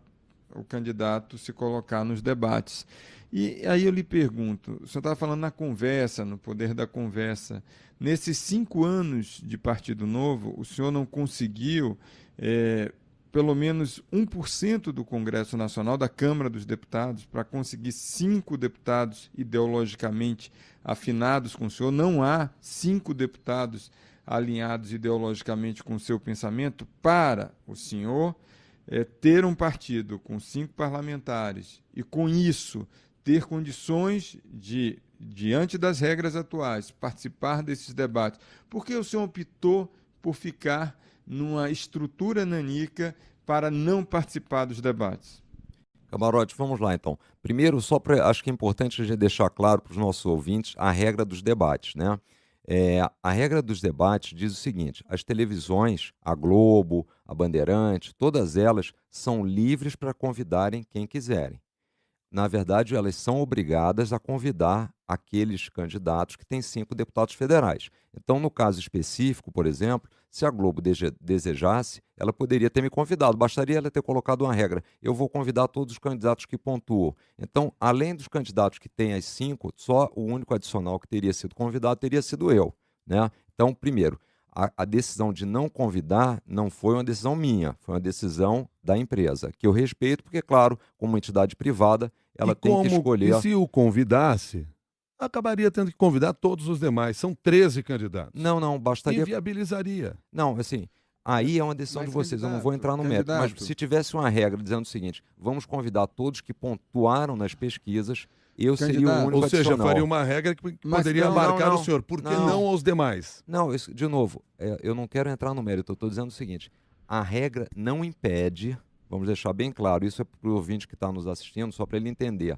o candidato se colocar nos debates. E aí eu lhe pergunto, o senhor estava falando na conversa, no poder da conversa, nesses 5 anos de Partido Novo, o senhor não conseguiu pelo menos 1% do Congresso Nacional, da Câmara dos Deputados, para conseguir 5 deputados ideologicamente afinados com o senhor. Não há 5 deputados alinhados ideologicamente com o seu pensamento para o senhor ter um partido com 5 parlamentares e, com isso, ter condições de, diante das regras atuais, participar desses debates. Por que o senhor optou por ficar numa estrutura nanica para não participar dos debates? Camarote, vamos lá então. Primeiro, acho que é importante a gente deixar claro para os nossos ouvintes a regra dos debates, né? A regra dos debates diz o seguinte: as televisões, a Globo, a Bandeirante, todas elas são livres para convidarem quem quiserem. Na verdade, elas são obrigadas a convidar aqueles candidatos que têm 5 deputados federais. Então, no caso específico, por exemplo, se a Globo desejasse, ela poderia ter me convidado. Bastaria ela ter colocado uma regra: eu vou convidar todos os candidatos que pontuam. Então, além dos candidatos que têm as 5, só o único adicional que teria sido convidado teria sido eu, né? Então, primeiro, a decisão de não convidar não foi uma decisão minha, foi uma decisão da empresa, que eu respeito, porque, claro, como entidade privada, ela tem que escolher. E se o convidasse, acabaria tendo que convidar todos os demais. São 13 candidatos. Não, bastaria. Inviabilizaria. Não, assim, aí é uma decisão de vocês, eu não vou entrar no mérito. Mas se tivesse uma regra dizendo o seguinte: vamos convidar todos que pontuaram nas pesquisas, eu seria o único Ou seja, adicional. faria uma regra que poderia marcar o senhor. Por que não aos demais? Não, de novo, eu não quero entrar no mérito, eu estou dizendo o seguinte: a regra não impede, vamos deixar bem claro, isso é para o ouvinte que está nos assistindo, só para ele entender.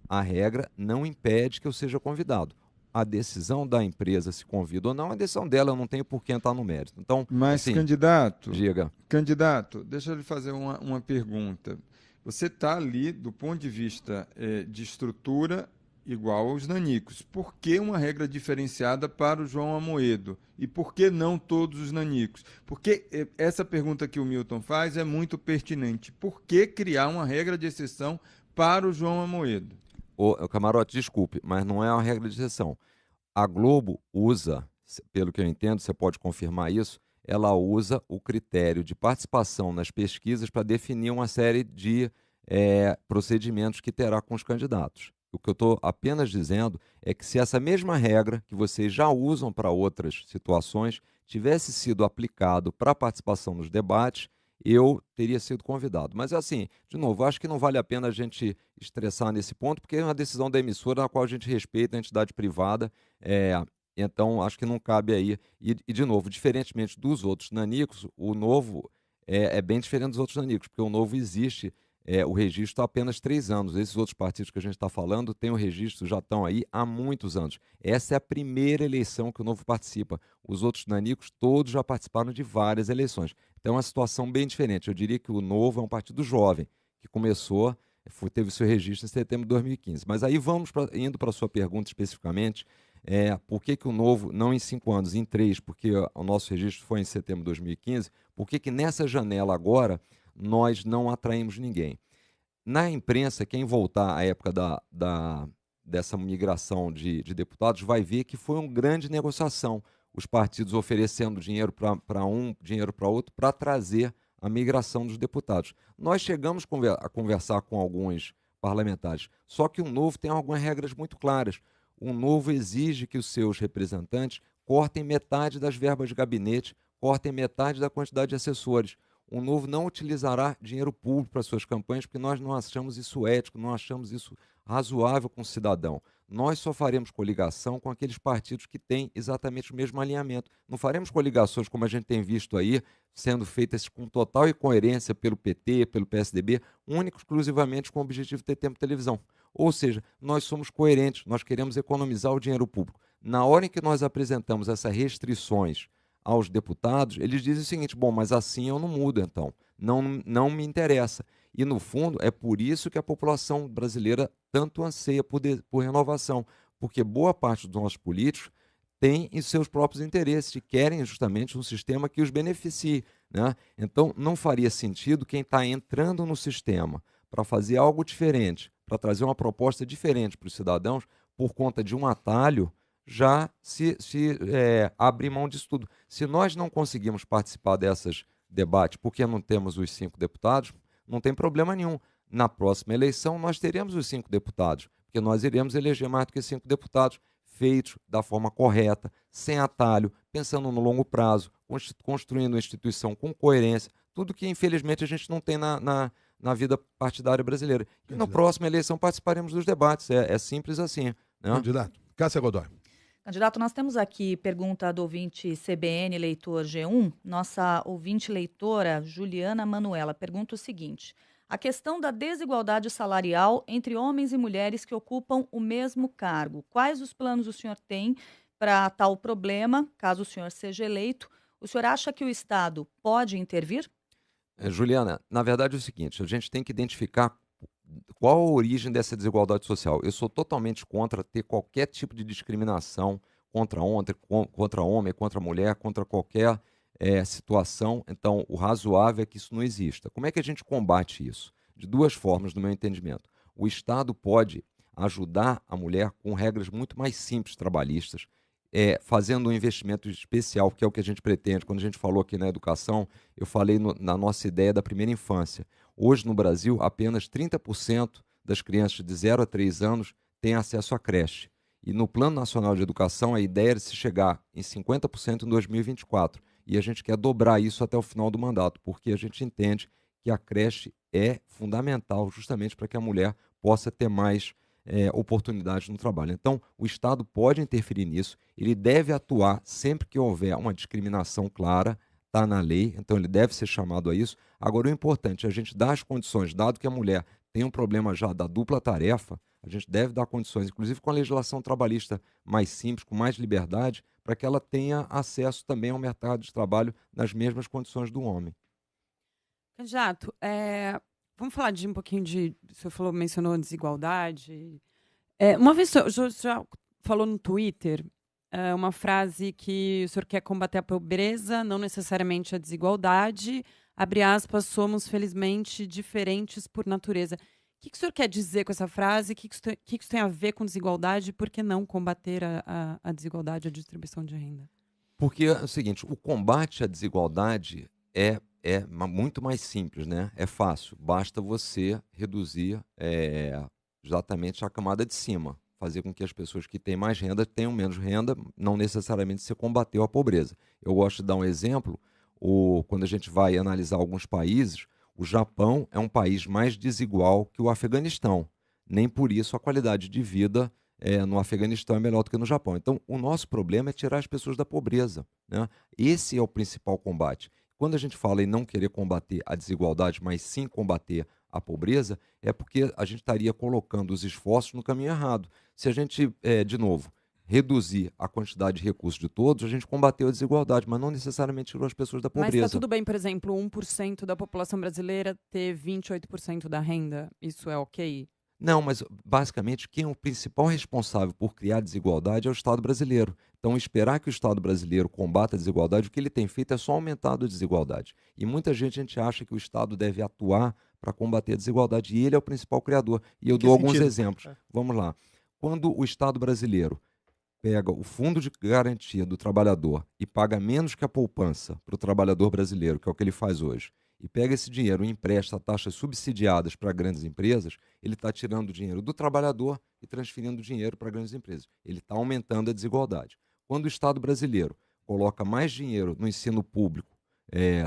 A regra não impede que eu seja convidado. A decisão da empresa se convida ou não, a decisão dela, eu não tenho por que entrar no mérito. Então, mas, assim, candidato, diga. Deixa eu lhe fazer uma pergunta. Você está ali, do ponto de vista de estrutura, igual aos nanicos. Por que uma regra diferenciada para o João Amoedo? E por que não todos os nanicos? Porque essa pergunta que o Milton faz é muito pertinente. Por que criar uma regra de exceção para o João Amoedo? Camarote, desculpe, mas não é uma regra de exceção. A Globo usa, pelo que eu entendo, você pode confirmar isso, ela usa o critério de participação nas pesquisas para definir uma série de procedimentos que terá com os candidatos. O que eu estou apenas dizendo é que se essa mesma regra, que vocês já usam para outras situações, tivesse sido aplicado para a participação nos debates, eu teria sido convidado. Mas, assim, de novo, acho que não vale a pena a gente estressar nesse ponto, porque é uma decisão da emissora na qual a gente respeita a entidade privada, então acho que não cabe aí. E, de novo, diferentemente dos outros nanicos, o Novo é bem diferente dos outros nanicos, porque o Novo existe, o registro há apenas 3 anos. Esses outros partidos que a gente está falando têm o registro, já estão aí há muitos anos. Essa é a primeira eleição que o Novo participa. Os outros nanicos todos já participaram de várias eleições. Então é uma situação bem diferente. Eu diria que o Novo é um partido jovem, que começou, teve seu registro em setembro de 2015. Mas aí indo para a sua pergunta especificamente, por que o Novo, não em 5 anos, em 3, porque o nosso registro foi em setembro de 2015, por que nessa janela agora nós não atraímos ninguém? Na imprensa, quem voltar à época dessa migração de deputados vai ver que foi uma grande negociação. Os partidos oferecendo dinheiro para um, dinheiro para outro, para trazer a migração dos deputados. Nós chegamos a conversar com alguns parlamentares, só que o Novo tem algumas regras muito claras. O Novo exige que os seus representantes cortem metade das verbas de gabinete, cortem metade da quantidade de assessores. O Novo não utilizará dinheiro público para suas campanhas, porque nós não achamos isso ético, não achamos isso razoável com o cidadão. Nós só faremos coligação com aqueles partidos que têm exatamente o mesmo alinhamento. Não faremos coligações como a gente tem visto aí, sendo feitas com total incoerência pelo PT, pelo PSDB, único exclusivamente com o objetivo de ter tempo de televisão. Ou seja, nós somos coerentes, nós queremos economizar o dinheiro público. Na hora em que nós apresentamos essas restrições aos deputados, eles dizem o seguinte: bom, mas assim eu não mudo então. não me interessa. E, no fundo, é por isso que a população brasileira tanto anseia por renovação, porque boa parte dos nossos políticos tem os seus próprios interesses e querem justamente um sistema que os beneficie, né? Então, não faria sentido quem está entrando no sistema para fazer algo diferente, para trazer uma proposta diferente para os cidadãos, por conta de um atalho, já abrir mão disso tudo. Se nós não conseguimos participar desses debates porque não temos os 5 deputados, não tem problema nenhum. Na próxima eleição, nós teremos os 5 deputados, porque nós iremos eleger mais do que 5 deputados, feitos da forma correta, sem atalho, pensando no longo prazo, construindo uma instituição com coerência, tudo que, infelizmente, a gente não tem na vida partidária brasileira. E na próxima eleição participaremos dos debates, é simples assim. Né? Candidato, Cássia Godoy. Candidato, nós temos aqui pergunta do ouvinte CBN, leitor G1. Nossa ouvinte leitora, Juliana Manuela, pergunta o seguinte: a questão da desigualdade salarial entre homens e mulheres que ocupam o mesmo cargo. Quais os planos o senhor tem para tal problema, caso o senhor seja eleito? O senhor acha que o Estado pode intervir? Juliana, na verdade é o seguinte, a gente tem que identificar qual a origem dessa desigualdade social. Eu sou totalmente contra ter qualquer tipo de discriminação contra homem, contra mulher, contra qualquer situação. Então, o razoável é que isso não exista. Como é que a gente combate isso? De 2 formas, no meu entendimento. O Estado pode ajudar a mulher com regras muito mais simples trabalhistas, fazendo um investimento especial, que é o que a gente pretende. Quando a gente falou aqui na educação, eu falei na nossa ideia da primeira infância. Hoje, no Brasil, apenas 30% das crianças de 0 a 3 anos têm acesso à creche. E no Plano Nacional de Educação, a ideia era se chegar em 50% em 2024. E a gente quer dobrar isso até o final do mandato, porque a gente entende que a creche é fundamental justamente para que a mulher possa ter mais oportunidades no trabalho. Então, o Estado pode interferir nisso, ele deve atuar sempre que houver uma discriminação clara, está na lei, então ele deve ser chamado a isso. Agora, o importante é a gente dar as condições, dado que a mulher tem um problema já da dupla tarefa, a gente deve dar condições, inclusive com a legislação trabalhista mais simples, com mais liberdade, para que ela tenha acesso também ao mercado de trabalho nas mesmas condições do homem. Candidato, vamos falar de um pouquinho de... O senhor mencionou desigualdade. Uma vez o senhor já falou no Twitter uma frase que o senhor quer combater a pobreza, não necessariamente a desigualdade. Abre aspas, somos felizmente diferentes por natureza. O que o senhor quer dizer com essa frase? O que isso tem a ver com desigualdade? E por que não combater a desigualdade, a distribuição de renda? Porque é o seguinte, o combate à desigualdade é muito mais simples, né? É fácil, basta você reduzir exatamente a camada de cima, fazer com que as pessoas que têm mais renda tenham menos renda, não necessariamente se combateu a pobreza. Eu gosto de dar um exemplo, quando a gente vai analisar alguns países, o Japão é um país mais desigual que o Afeganistão. Nem por isso a qualidade de vida no Afeganistão é melhor do que no Japão. Então, o nosso problema é tirar as pessoas da pobreza, né? Esse é o principal combate. Quando a gente fala em não querer combater a desigualdade, mas sim combater a pobreza, é porque a gente estaria colocando os esforços no caminho errado. Se a gente, de novo, reduzir a quantidade de recursos de todos, a gente combateu a desigualdade, mas não necessariamente tirou as pessoas da pobreza. Mas está tudo bem, por exemplo, 1% da população brasileira ter 28% da renda? Isso é ok? Não, mas basicamente quem é o principal responsável por criar desigualdade é o Estado brasileiro. Então, esperar que o Estado brasileiro combata a desigualdade, o que ele tem feito é só aumentar a desigualdade. E muita gente acha que o Estado deve atuar para combater a desigualdade, e ele é o principal criador. E eu dou alguns exemplos. Vamos lá. Quando o Estado brasileiro pega o fundo de garantia do trabalhador e paga menos que a poupança para o trabalhador brasileiro, que é o que ele faz hoje, e pega esse dinheiro e empresta a taxas subsidiadas para grandes empresas, ele está tirando o dinheiro do trabalhador e transferindo o dinheiro para grandes empresas. Ele está aumentando a desigualdade. Quando o Estado brasileiro coloca mais dinheiro no ensino público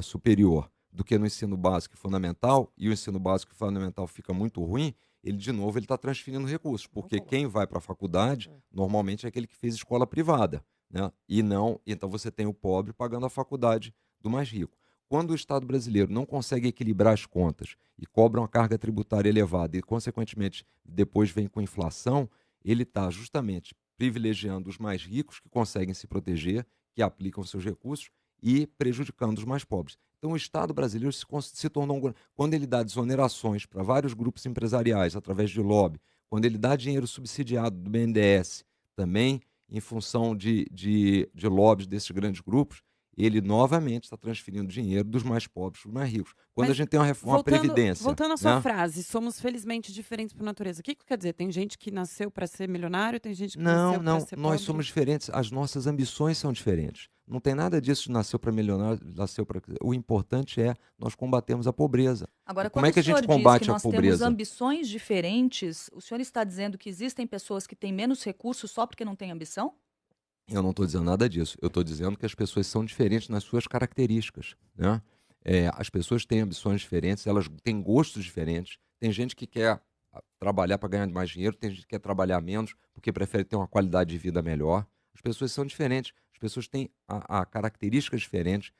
superior do que no ensino básico e fundamental, e o ensino básico e fundamental fica muito ruim, ele, de novo, ele está transferindo recursos, porque quem vai para a faculdade, normalmente, é aquele que fez escola privada, né? E não, então você tem o pobre pagando a faculdade do mais rico. Quando o Estado brasileiro não consegue equilibrar as contas e cobra uma carga tributária elevada e, consequentemente, depois vem com inflação, ele está justamente privilegiando os mais ricos que conseguem se proteger, que aplicam seus recursos, e prejudicando os mais pobres. Então, o Estado brasileiro se tornou quando ele dá desonerações para vários grupos empresariais através de lobby, quando ele dá dinheiro subsidiado do BNDES, também em função de lobbies desses grandes grupos, ele novamente está transferindo dinheiro dos mais pobres para os mais ricos. Quando a gente tem uma previdência... Voltando à sua frase, somos felizmente diferentes por natureza. O que quer dizer? Tem gente que nasceu para ser milionário, tem gente que nasceu para ser pobre? Nós somos diferentes, as nossas ambições são diferentes. Não tem nada disso de nasceu para milionário, nasceu para... O importante é nós combatermos a pobreza. Agora, Como é que a gente combate a pobreza? Nós temos ambições diferentes, o senhor está dizendo que existem pessoas que têm menos recursos só porque não têm ambição? Eu não estou dizendo nada disso. Eu estou dizendo que as pessoas são diferentes nas suas características, né? As pessoas têm ambições diferentes, elas têm gostos diferentes. Tem gente que quer trabalhar para ganhar mais dinheiro, tem gente que quer trabalhar menos porque prefere ter uma qualidade de vida melhor. As pessoas são diferentes, as pessoas têm características diferentes,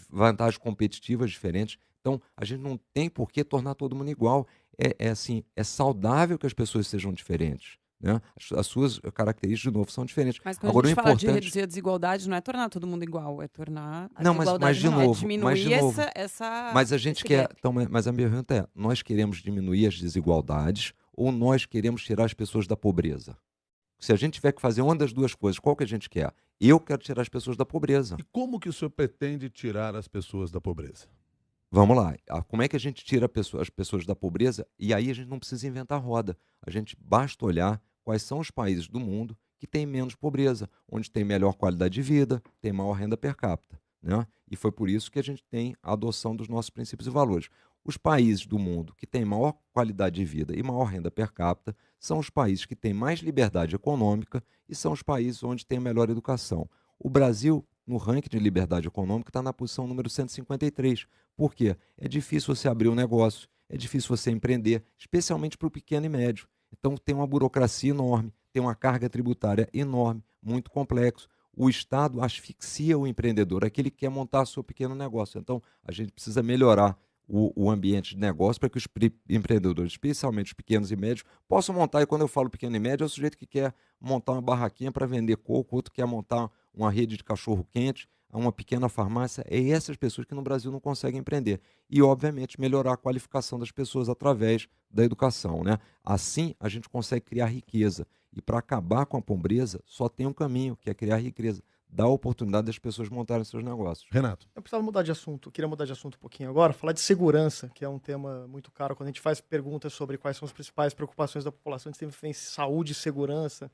vantagens competitivas diferentes. Então, a gente não tem por que tornar todo mundo igual. É saudável que as pessoas sejam diferentes, né? As suas características, de novo, são diferentes. Mas quando a gente fala de reduzir a desigualdade, não é tornar todo mundo igual, é tornar a desigualdade diminuir essa... Mas a gente quer... Então, mas a minha pergunta é, nós queremos diminuir as desigualdades ou nós queremos tirar as pessoas da pobreza? Se a gente tiver que fazer uma das duas coisas, qual que a gente quer? Eu quero tirar as pessoas da pobreza. E como que o senhor pretende tirar as pessoas da pobreza? Vamos lá. Como é que a gente tira as pessoas da pobreza? E aí a gente não precisa inventar roda. A gente basta olhar quais são os países do mundo que têm menos pobreza, onde tem melhor qualidade de vida, tem maior renda per capita, né? E foi por isso que a gente tem a adoção dos nossos princípios e valores. Os países do mundo que têm maior qualidade de vida e maior renda per capita são os países que têm mais liberdade econômica e são os países onde tem melhor educação. O Brasil, no ranking de liberdade econômica, está na posição número 153. Por quê? É difícil você abrir um negócio, é difícil você empreender, especialmente para o pequeno e médio. Então, tem uma burocracia enorme, tem uma carga tributária enorme, muito complexo. O Estado asfixia o empreendedor, aquele que quer montar seu pequeno negócio. Então, a gente precisa melhorar o ambiente de negócio para que os empreendedores, especialmente os pequenos e médios, possam montar. E quando eu falo pequeno e médio, é o sujeito que quer montar uma barraquinha para vender coco, outro quer montar uma rede de cachorro-quente, uma pequena farmácia. É essas pessoas que no Brasil não conseguem empreender. E, obviamente, melhorar a qualificação das pessoas através da educação, né? Assim, a gente consegue criar riqueza. E para acabar com a pobreza, só tem um caminho, que é criar riqueza. Dar a oportunidade das pessoas montarem seus negócios. Renato. Eu precisava mudar de assunto, queria mudar de assunto um pouquinho agora, falar de segurança, que é um tema muito caro. Quando a gente faz perguntas sobre quais são as principais preocupações da população, a gente sempre pensa em saúde e segurança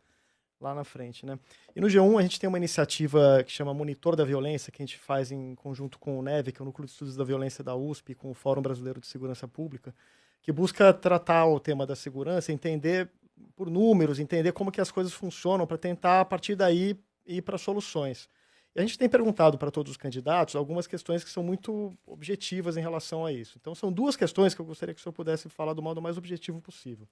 lá na frente, né? E no G1 a gente tem uma iniciativa que chama Monitor da Violência, que a gente faz em conjunto com o NEV, que é o Núcleo de Estudos da Violência da USP, com o Fórum Brasileiro de Segurança Pública, que busca tratar o tema da segurança, entender por números, entender como que as coisas funcionam para tentar, a partir daí, ir para soluções. E a gente tem perguntado para todos os candidatos algumas questões que são muito objetivas em relação a isso. Então, são duas questões que eu gostaria que o senhor pudesse falar do modo mais objetivo possível.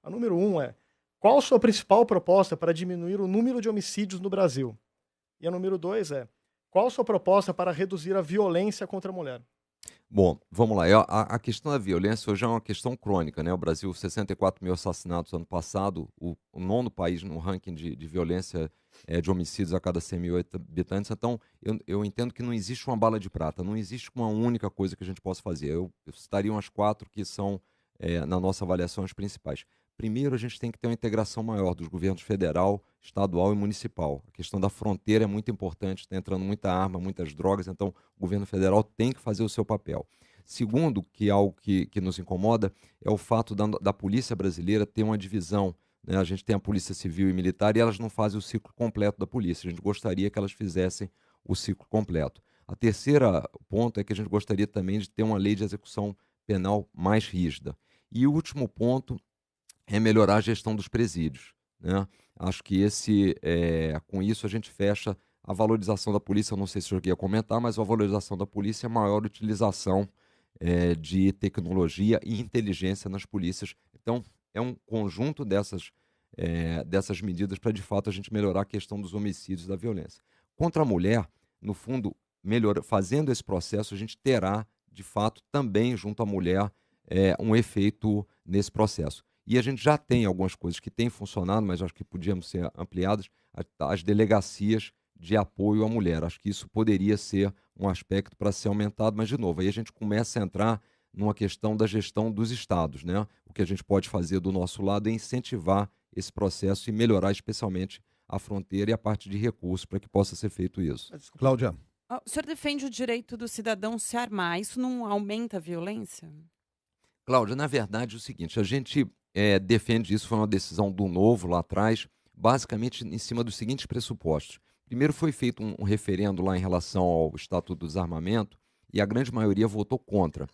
A número 1 é: qual a sua principal proposta para diminuir o número de homicídios no Brasil? E a número 2 é: qual a sua proposta para reduzir a violência contra a mulher? Bom, vamos lá. A questão da violência hoje é uma questão crônica, né? O Brasil, 64 mil assassinatos ano passado, o nono país no ranking de violência de homicídios a cada 100 mil habitantes. Então, eu entendo que não existe uma bala de prata, não existe uma única coisa que a gente possa fazer. Eu citaria umas 4 que são, na nossa avaliação, as principais. Primeiro, a gente tem que ter uma integração maior dos governos federal, estadual e municipal. A questão da fronteira é muito importante, está entrando muita arma, muitas drogas, então o governo federal tem que fazer o seu papel. Segundo, que é algo que nos incomoda, é o fato da polícia brasileira ter uma divisão, né? A gente tem a polícia civil e militar e elas não fazem o ciclo completo da polícia. A gente gostaria que elas fizessem o ciclo completo. A terceira ponto é que a gente gostaria também de ter uma lei de execução penal mais rígida. E o último ponto é melhorar a gestão dos presídios, né? Acho que com isso a gente fecha a valorização da polícia. Eu não sei se o senhor ia comentar, mas a valorização da polícia é a maior utilização de tecnologia e inteligência nas polícias. Então, é um conjunto dessas medidas para, de fato, a gente melhorar a questão dos homicídios e da violência. Contra a mulher, no fundo, fazendo esse processo, a gente terá, de fato, também junto à mulher, um efeito nesse processo. E a gente já tem algumas coisas que têm funcionado, mas acho que podiam ser ampliadas, as delegacias de apoio à mulher. Acho que isso poderia ser um aspecto para ser aumentado, mas, de novo, aí a gente começa a entrar numa questão da gestão dos estados, né? O que a gente pode fazer do nosso lado é incentivar esse processo e melhorar especialmente a fronteira e a parte de recursos para que possa ser feito isso. Cláudia. O senhor defende o direito do cidadão se armar. Isso não aumenta a violência? Cláudia, na verdade é o seguinte, a gente defende isso, foi uma decisão do Novo lá atrás, basicamente em cima dos seguintes pressupostos. Primeiro foi feito um referendo lá em relação ao Estatuto do Desarmamento e a grande maioria votou contra.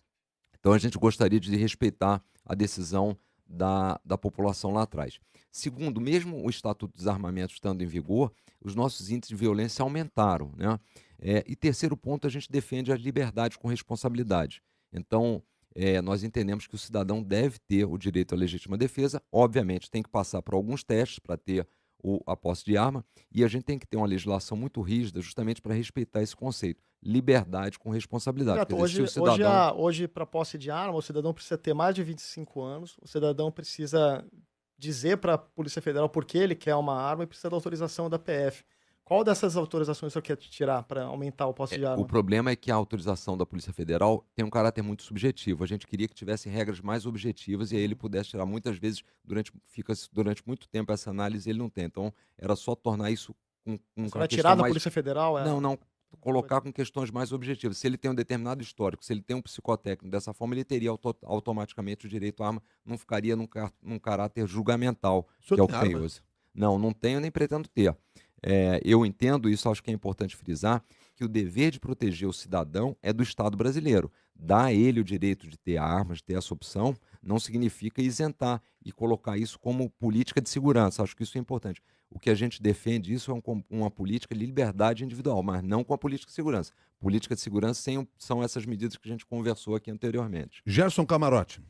Então a gente gostaria de respeitar a decisão da população lá atrás. Segundo, mesmo o Estatuto do Desarmamento estando em vigor, os nossos índices de violência aumentaram, né? E terceiro ponto, a gente defende a liberdade com responsabilidade. Então, nós entendemos que o cidadão deve ter o direito à legítima defesa, obviamente tem que passar por alguns testes para ter a posse de arma, e a gente tem que ter uma legislação muito rígida justamente para respeitar esse conceito, liberdade com responsabilidade. Exato. Quer dizer, se o cidadão... Hoje para posse de arma, o cidadão precisa ter mais de 25 anos, o cidadão precisa dizer para a Polícia Federal por que ele quer uma arma e precisa da autorização da PF. Qual dessas autorizações o senhor quer tirar para aumentar o posse de arma? O problema é que a autorização da Polícia Federal tem um caráter muito subjetivo. A gente queria que tivesse regras mais objetivas e aí ele pudesse tirar. Muitas vezes, fica durante muito tempo essa análise e ele não tem. Então, era só tornar isso com Você uma vai questão tirar da mais... Polícia Federal? Não. Colocar com questões mais objetivas. Se ele tem um determinado histórico, se ele tem um psicotécnico dessa forma, ele teria automaticamente o direito à arma, não ficaria num caráter julgamental, que é o que tem hoje. Não tenho nem pretendo ter. Eu entendo isso, acho que é importante frisar, que o dever de proteger o cidadão é do Estado brasileiro. Dar a ele o direito de ter armas, de ter essa opção, não significa isentar e colocar isso como política de segurança. Acho que isso é importante. O que a gente defende isso é uma política de liberdade individual, mas não com a política de segurança. Política de segurança são essas medidas que a gente conversou aqui anteriormente. Gerson Camarote.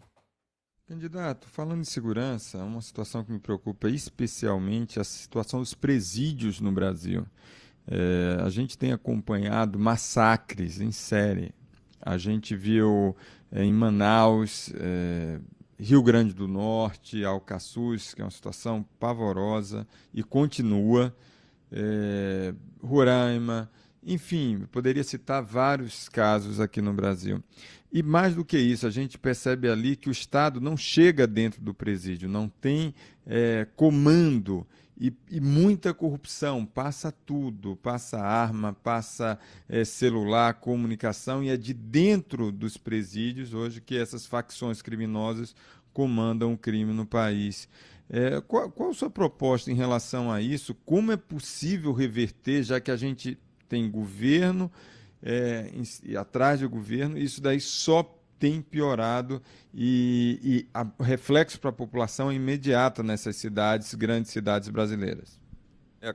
Candidato, falando em segurança, uma situação que me preocupa especialmente é a situação dos presídios no Brasil. A gente tem acompanhado massacres em série. A gente viu em Manaus, Rio Grande do Norte, Alcaçuz, que é uma situação pavorosa, e continua, Roraima, enfim, poderia citar vários casos aqui no Brasil. E mais do que isso, a gente percebe ali que o Estado não chega dentro do presídio, não tem comando e muita corrupção, passa tudo, passa arma, passa celular, comunicação, e é de dentro dos presídios hoje que essas facções criminosas comandam o crime no país. Qual a sua proposta em relação a isso? Como é possível reverter, já que a gente tem governo e atrás do governo, isso daí só tem piorado e o reflexo para a população é imediato nessas cidades, grandes cidades brasileiras.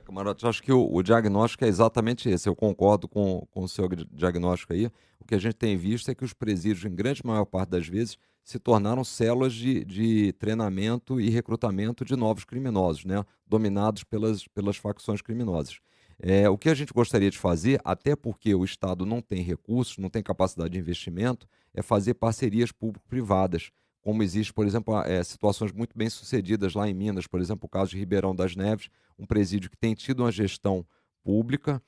Camarote, acho que o diagnóstico é exatamente esse. Eu concordo com o seu diagnóstico aí. O que a gente tem visto é que os presídios, em grande maior parte das vezes, se tornaram células de treinamento e recrutamento de novos criminosos, né? Dominados pelas facções criminosas. O que a gente gostaria de fazer, até porque o Estado não tem recursos, não tem capacidade de investimento, é fazer parcerias público-privadas, como existe, por exemplo, situações muito bem sucedidas lá em Minas, por exemplo, o caso de Ribeirão das Neves, um presídio que tem tido uma gestão pública,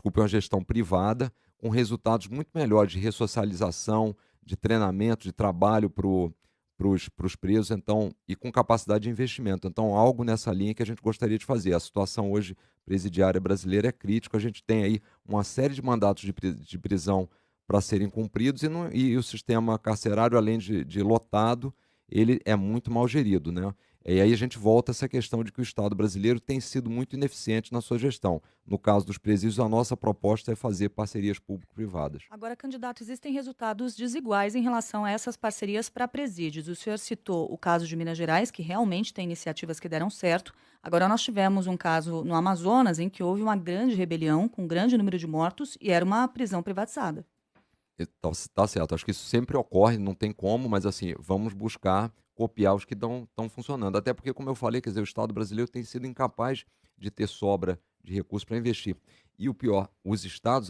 uma gestão privada, com resultados muito melhores de ressocialização, de treinamento, de trabalho para os presos, então, e com capacidade de investimento. Então, algo nessa linha que a gente gostaria de fazer. A situação hoje presidiária brasileira é crítica, a gente tem aí uma série de mandatos de prisão para serem cumpridos e o sistema carcerário, além de lotado, ele é muito mal gerido, né? E aí a gente volta a essa questão de que o Estado brasileiro tem sido muito ineficiente na sua gestão. No caso dos presídios, a nossa proposta é fazer parcerias público-privadas. Agora, candidato, existem resultados desiguais em relação a essas parcerias para presídios. O senhor citou o caso de Minas Gerais, que realmente tem iniciativas que deram certo. Agora, nós tivemos um caso no Amazonas em que houve uma grande rebelião, com um grande número de mortos, e era uma prisão privatizada. Tá certo, acho que isso sempre ocorre, não tem como, mas assim, vamos buscar copiar os que estão funcionando. Até porque, como eu falei, quer dizer, o Estado brasileiro tem sido incapaz de ter sobra de recursos para investir. E o pior, os estados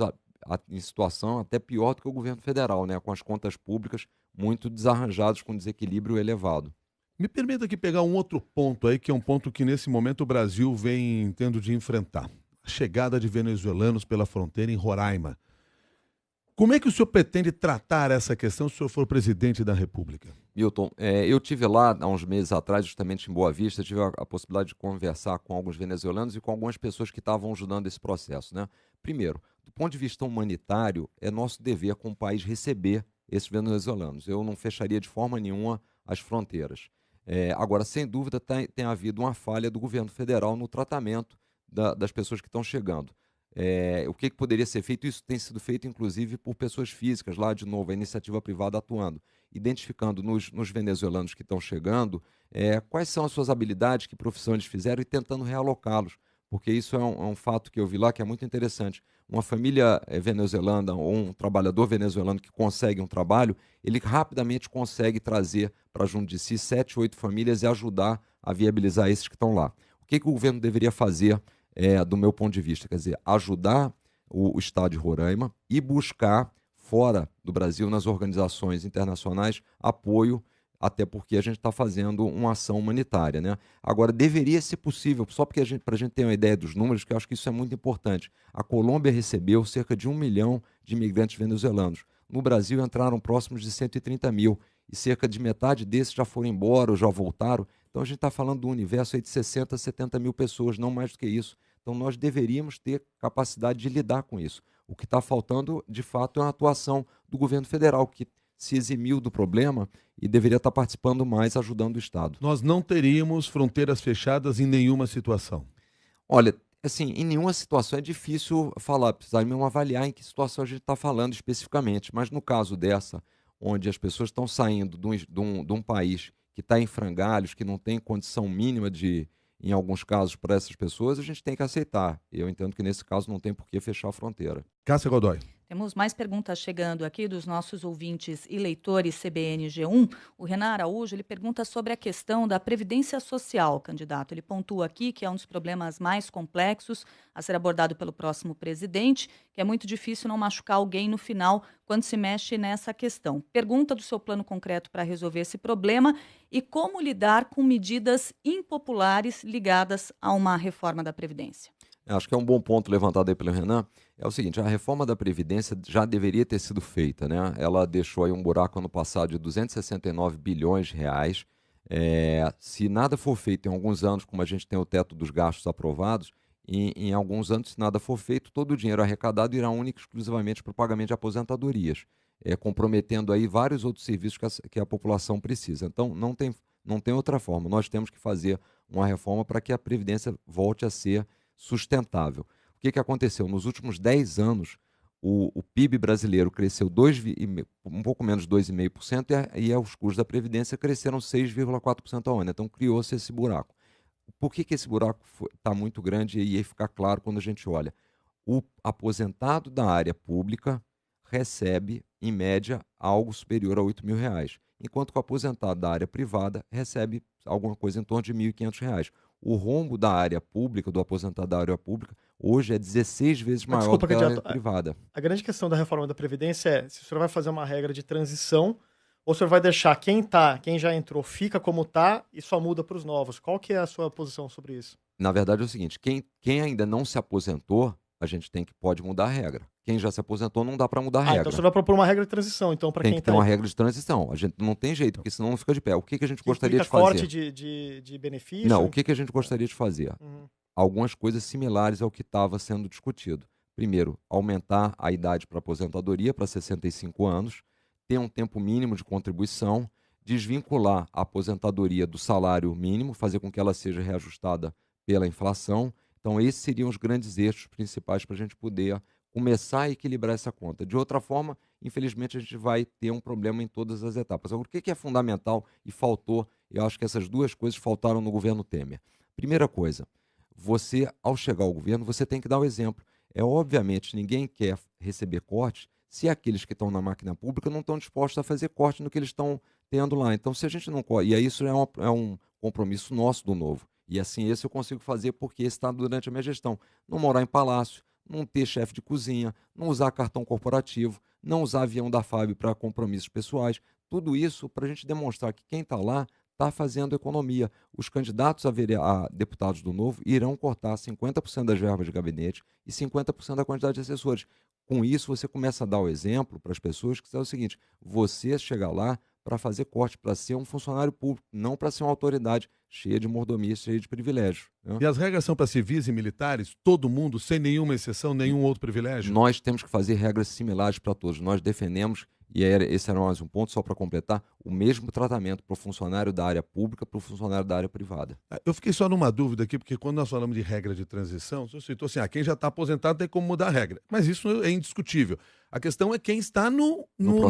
em situação até pior do que o governo federal, né, com as contas públicas muito desarranjadas, com desequilíbrio elevado. Me permita aqui pegar um outro ponto aí, que é um ponto que nesse momento o Brasil vem tendo de enfrentar. A chegada de venezuelanos pela fronteira em Roraima. Como é que o senhor pretende tratar essa questão se o senhor for presidente da República? Milton, eu tive lá há uns meses atrás, justamente em Boa Vista, tive a possibilidade de conversar com alguns venezuelanos e com algumas pessoas que estavam ajudando esse processo, né? Primeiro, do ponto de vista humanitário, é nosso dever como país receber esses venezuelanos. Eu não fecharia de forma nenhuma as fronteiras. Agora, sem dúvida, tem havido uma falha do governo federal no tratamento das pessoas que estão chegando. O que poderia ser feito? Isso tem sido feito, inclusive, por pessoas físicas, lá de novo, a iniciativa privada atuando, identificando nos venezuelanos que estão chegando quais são as suas habilidades, que profissão eles fizeram e tentando realocá-los, porque isso é um fato que eu vi lá que é muito interessante. Uma família venezuelana ou um trabalhador venezuelano que consegue um trabalho, ele rapidamente consegue trazer para junto de si 7, 8 famílias e ajudar a viabilizar esses que estão lá. O que o governo deveria fazer? Do meu ponto de vista, quer dizer, ajudar o Estado de Roraima e buscar, fora do Brasil, nas organizações internacionais, apoio, até porque a gente está fazendo uma ação humanitária, né? Agora, deveria ser possível, só porque para a gente ter uma ideia dos números, que eu acho que isso é muito importante. A Colômbia recebeu cerca de 1 milhão de imigrantes venezuelanos. No Brasil entraram próximos de 130 mil, e cerca de metade desses já foram embora ou já voltaram. Então a gente está falando de um universo aí de 60, 70 mil pessoas, não mais do que isso. Então nós deveríamos ter capacidade de lidar com isso. O que está faltando, de fato, é uma atuação do governo federal, que se eximiu do problema e deveria estar participando mais, ajudando o Estado. Nós não teríamos fronteiras fechadas em nenhuma situação. Olha, assim, em nenhuma situação é difícil falar, precisaríamos avaliar em que situação a gente está falando especificamente, mas no caso dessa, onde as pessoas estão saindo de um país que está em frangalhos, que não tem condição mínima em alguns casos, para essas pessoas, a gente tem que aceitar. Eu entendo que nesse caso não tem por que fechar a fronteira. Cássia Godoy. Temos mais perguntas chegando aqui dos nossos ouvintes e leitores CBN G1. O Renan Araújo, ele pergunta sobre a questão da previdência social, candidato. Ele pontua aqui que é um dos problemas mais complexos a ser abordado pelo próximo presidente, que é muito difícil não machucar alguém no final quando se mexe nessa questão. Pergunta do seu plano concreto para resolver esse problema e como lidar com medidas impopulares ligadas a uma reforma da Previdência. Acho que é um bom ponto levantado aí pelo Renan. É o seguinte, a reforma da Previdência já deveria ter sido feita, né? Ela deixou aí um buraco ano passado de 269 bilhões de reais. Se nada for feito em alguns anos, como a gente tem o teto dos gastos aprovados, em alguns anos, se nada for feito, todo o dinheiro arrecadado irá única e exclusivamente para o pagamento de aposentadorias, comprometendo aí vários outros serviços que a população precisa. Então, não tem outra forma. Nós temos que fazer uma reforma para que a Previdência volte a ser sustentável. O que aconteceu? Nos últimos 10 anos, o PIB brasileiro cresceu um pouco menos de 2,5% e os custos da Previdência cresceram 6,4% ao ano. Então, criou-se esse buraco. Por que esse buraco está muito grande e aí fica claro quando a gente olha? O aposentado da área pública recebe, em média, algo superior a R$ 8.000, enquanto que o aposentado da área privada recebe alguma coisa em torno de R$ 1.500. O rombo da área pública, do aposentado da área pública, hoje é 16 vezes maior do que a área privada. A grande questão da reforma da Previdência é se o senhor vai fazer uma regra de transição ou o senhor vai deixar quem já entrou, fica como está e só muda para os novos. Qual que é a sua posição sobre isso? Na verdade é o seguinte, quem ainda não se aposentou, a gente pode mudar a regra. Quem já se aposentou não dá para mudar a regra. Então você vai propor uma regra de transição, então, para quem tem que ter uma regra de transição. A gente não tem jeito, porque senão não fica de pé. O que a gente gostaria de fazer? Corte de benefício? Não, o que a gente gostaria de fazer? Algumas coisas similares ao que estava sendo discutido. Primeiro, aumentar a idade para aposentadoria para 65 anos, ter um tempo mínimo de contribuição, desvincular a aposentadoria do salário mínimo, fazer com que ela seja reajustada pela inflação. Então, esses seriam os grandes eixos principais para a gente poder começar a equilibrar essa conta. De outra forma, infelizmente, a gente vai ter um problema em todas as etapas. Agora, o que é fundamental e faltou, eu acho que essas duas coisas faltaram no governo Temer. Primeira coisa, você, ao chegar ao governo, você tem que dar o exemplo. Obviamente, ninguém quer receber cortes se aqueles que estão na máquina pública não estão dispostos a fazer corte no que eles estão tendo lá. Então, se a gente não... E aí isso é um compromisso nosso do Novo. E assim, esse eu consigo fazer porque esse está durante a minha gestão. Não morar em palácio, não ter chefe de cozinha, não usar cartão corporativo, não usar avião da FAB para compromissos pessoais. Tudo isso para a gente demonstrar que quem está lá está fazendo economia. Os candidatos a deputados do Novo irão cortar 50% das verbas de gabinete e 50% da quantidade de assessores. Com isso, você começa a dar o exemplo para as pessoas que é o seguinte: você chega lá para fazer corte, para ser um funcionário público, não para ser uma autoridade cheia de mordomia, cheia de privilégios, né? E as regras são para civis e militares? Todo mundo, sem nenhuma exceção, nenhum outro privilégio? Nós temos que fazer regras similares para todos. Nós defendemos, esse era mais um ponto, só para completar, o mesmo tratamento para o funcionário da área pública, para o funcionário da área privada. Eu fiquei só numa dúvida aqui, porque quando nós falamos de regra de transição, você citou assim, quem já está aposentado tem como mudar a regra. Mas isso é indiscutível. A questão é quem está no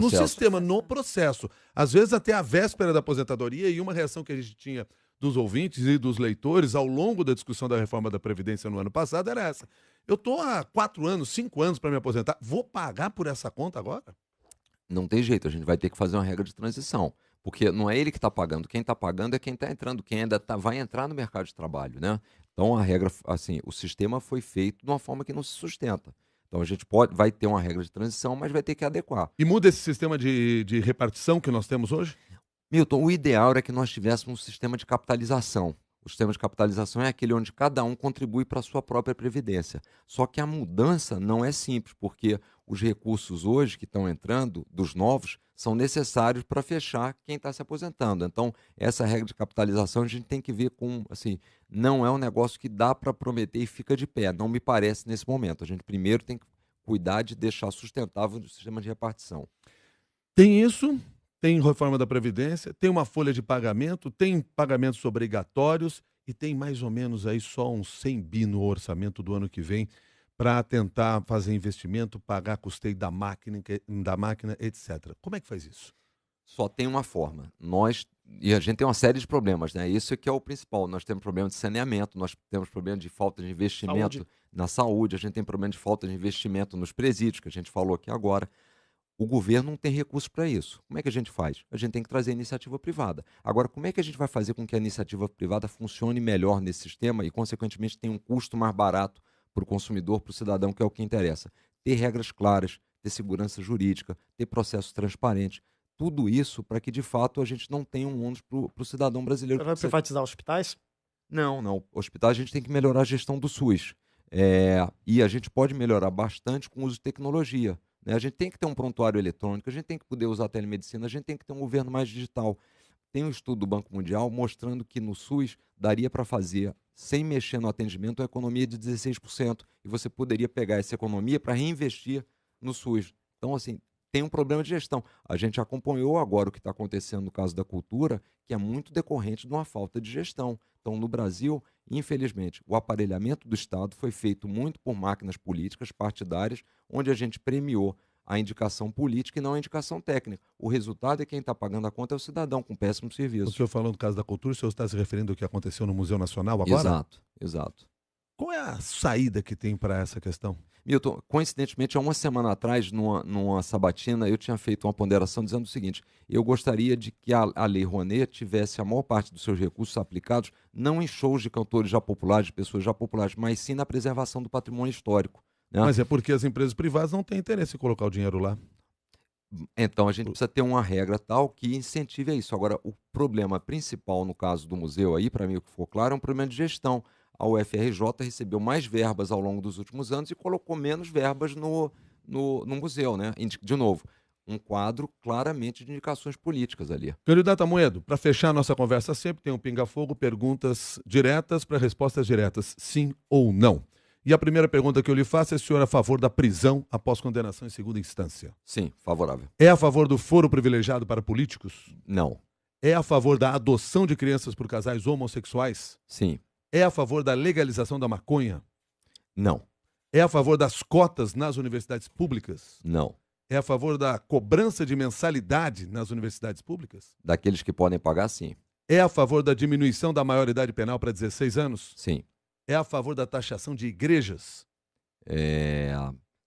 sistema, no processo. Às vezes até a véspera da aposentadoria, e uma reação que a gente tinha dos ouvintes e dos leitores ao longo da discussão da reforma da Previdência no ano passado era essa. Eu estou há 4 anos, 5 anos para me aposentar, vou pagar por essa conta agora? Não tem jeito, a gente vai ter que fazer uma regra de transição. Porque não é ele que está pagando, quem está pagando é quem está entrando, quem ainda vai entrar no mercado de trabalho, né? Então a regra, assim, o sistema foi feito de uma forma que não se sustenta. Então a gente vai ter uma regra de transição, mas vai ter que adequar. E muda esse sistema de repartição que nós temos hoje? Milton, o ideal era que nós tivéssemos um sistema de capitalização. O sistema de capitalização é aquele onde cada um contribui para a sua própria previdência. Só que a mudança não é simples, porque os recursos hoje que estão entrando, dos novos, são necessários para fechar quem está se aposentando. Então, essa regra de capitalização a gente tem que ver com, assim, não é um negócio que dá para prometer e fica de pé. Não me parece nesse momento. A gente primeiro tem que cuidar de deixar sustentável o sistema de repartição. Tem isso, tem reforma da Previdência, tem uma folha de pagamento, tem pagamentos obrigatórios e tem mais ou menos aí só uns 100 bi no orçamento do ano que vem para tentar fazer investimento, pagar custeio da máquina, etc. Como é que faz isso? Só tem uma forma. E a gente tem uma série de problemas, né? Isso que é o principal. Nós temos problema de saneamento, nós temos problema de falta de investimento na saúde, a gente tem problema de falta de investimento nos presídios, que a gente falou aqui agora. O governo não tem recursos para isso. Como é que a gente faz? A gente tem que trazer iniciativa privada. Agora, como é que a gente vai fazer com que a iniciativa privada funcione melhor nesse sistema e, consequentemente, tenha um custo mais barato para o consumidor, para o cidadão, que é o que interessa? Ter regras claras, ter segurança jurídica, ter processos transparentes. Tudo isso para que, de fato, a gente não tenha um ônus para o cidadão brasileiro. Você vai privatizar hospitais? Não. Hospitais a gente tem que melhorar a gestão do SUS. E a gente pode melhorar bastante com o uso de tecnologia. A gente tem que ter um prontuário eletrônico, a gente tem que poder usar a telemedicina, a gente tem que ter um governo mais digital. Tem um estudo do Banco Mundial mostrando que no SUS daria para fazer, sem mexer no atendimento, uma economia de 16%. E você poderia pegar essa economia para reinvestir no SUS. Então, assim, tem um problema de gestão. A gente acompanhou agora o que está acontecendo no caso da cultura, que é muito decorrente de uma falta de gestão. Então, no Brasil, infelizmente, o aparelhamento do Estado foi feito muito por máquinas políticas, partidárias, onde a gente premiou a indicação política e não a indicação técnica. O resultado é que quem está pagando a conta é o cidadão, com péssimo serviço. O senhor falando do caso da cultura, o senhor está se referindo ao que aconteceu no Museu Nacional agora? Exato. Qual é a saída que tem para essa questão? Milton, coincidentemente, há uma semana atrás, numa sabatina, eu tinha feito uma ponderação dizendo o seguinte: eu gostaria de que a Lei Rouanet tivesse a maior parte dos seus recursos aplicados não em shows de cantores já populares, de pessoas já populares, mas sim na preservação do patrimônio histórico, né? Mas é porque as empresas privadas não têm interesse em colocar o dinheiro lá. Então a gente precisa ter uma regra tal que incentive a isso. Agora, o problema principal no caso do museu aí, para mim o que ficou claro, é um problema de gestão. A UFRJ recebeu mais verbas ao longo dos últimos anos e colocou menos verbas no museu, né? De novo, um quadro claramente de indicações políticas ali. Candidato Amoedo, para fechar a nossa conversa sempre, tem um pinga-fogo, perguntas diretas para respostas diretas, sim ou não. E a primeira pergunta que eu lhe faço é se o senhor é a favor da prisão após condenação em segunda instância. Sim, favorável. É a favor do foro privilegiado para políticos? Não. É a favor da adoção de crianças por casais homossexuais? Sim. É a favor da legalização da maconha? Não. É a favor das cotas nas universidades públicas? Não. É a favor da cobrança de mensalidade nas universidades públicas? Daqueles que podem pagar, sim. É a favor da diminuição da maioridade penal para 16 anos? Sim. É a favor da taxação de igrejas?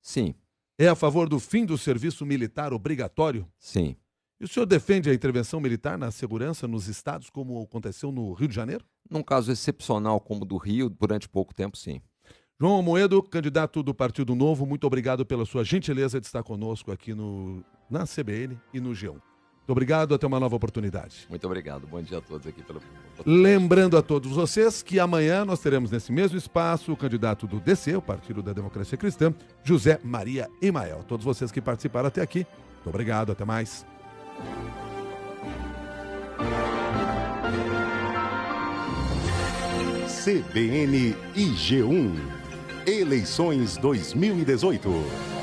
Sim. É a favor do fim do serviço militar obrigatório? Sim. E o senhor defende a intervenção militar na segurança nos estados, como aconteceu no Rio de Janeiro? Num caso excepcional como o do Rio, durante pouco tempo, sim. João Amoedo, candidato do Partido Novo, muito obrigado pela sua gentileza de estar conosco aqui na CBN e no G1. Muito obrigado, até uma nova oportunidade. Muito obrigado. Bom dia a todos aqui pelo. Lembrando a todos vocês que amanhã nós teremos nesse mesmo espaço o candidato do DC, o Partido da Democracia Cristã, José Maria Imael. Todos vocês que participaram até aqui, muito obrigado, até mais. CBN e G1. Eleições 2018.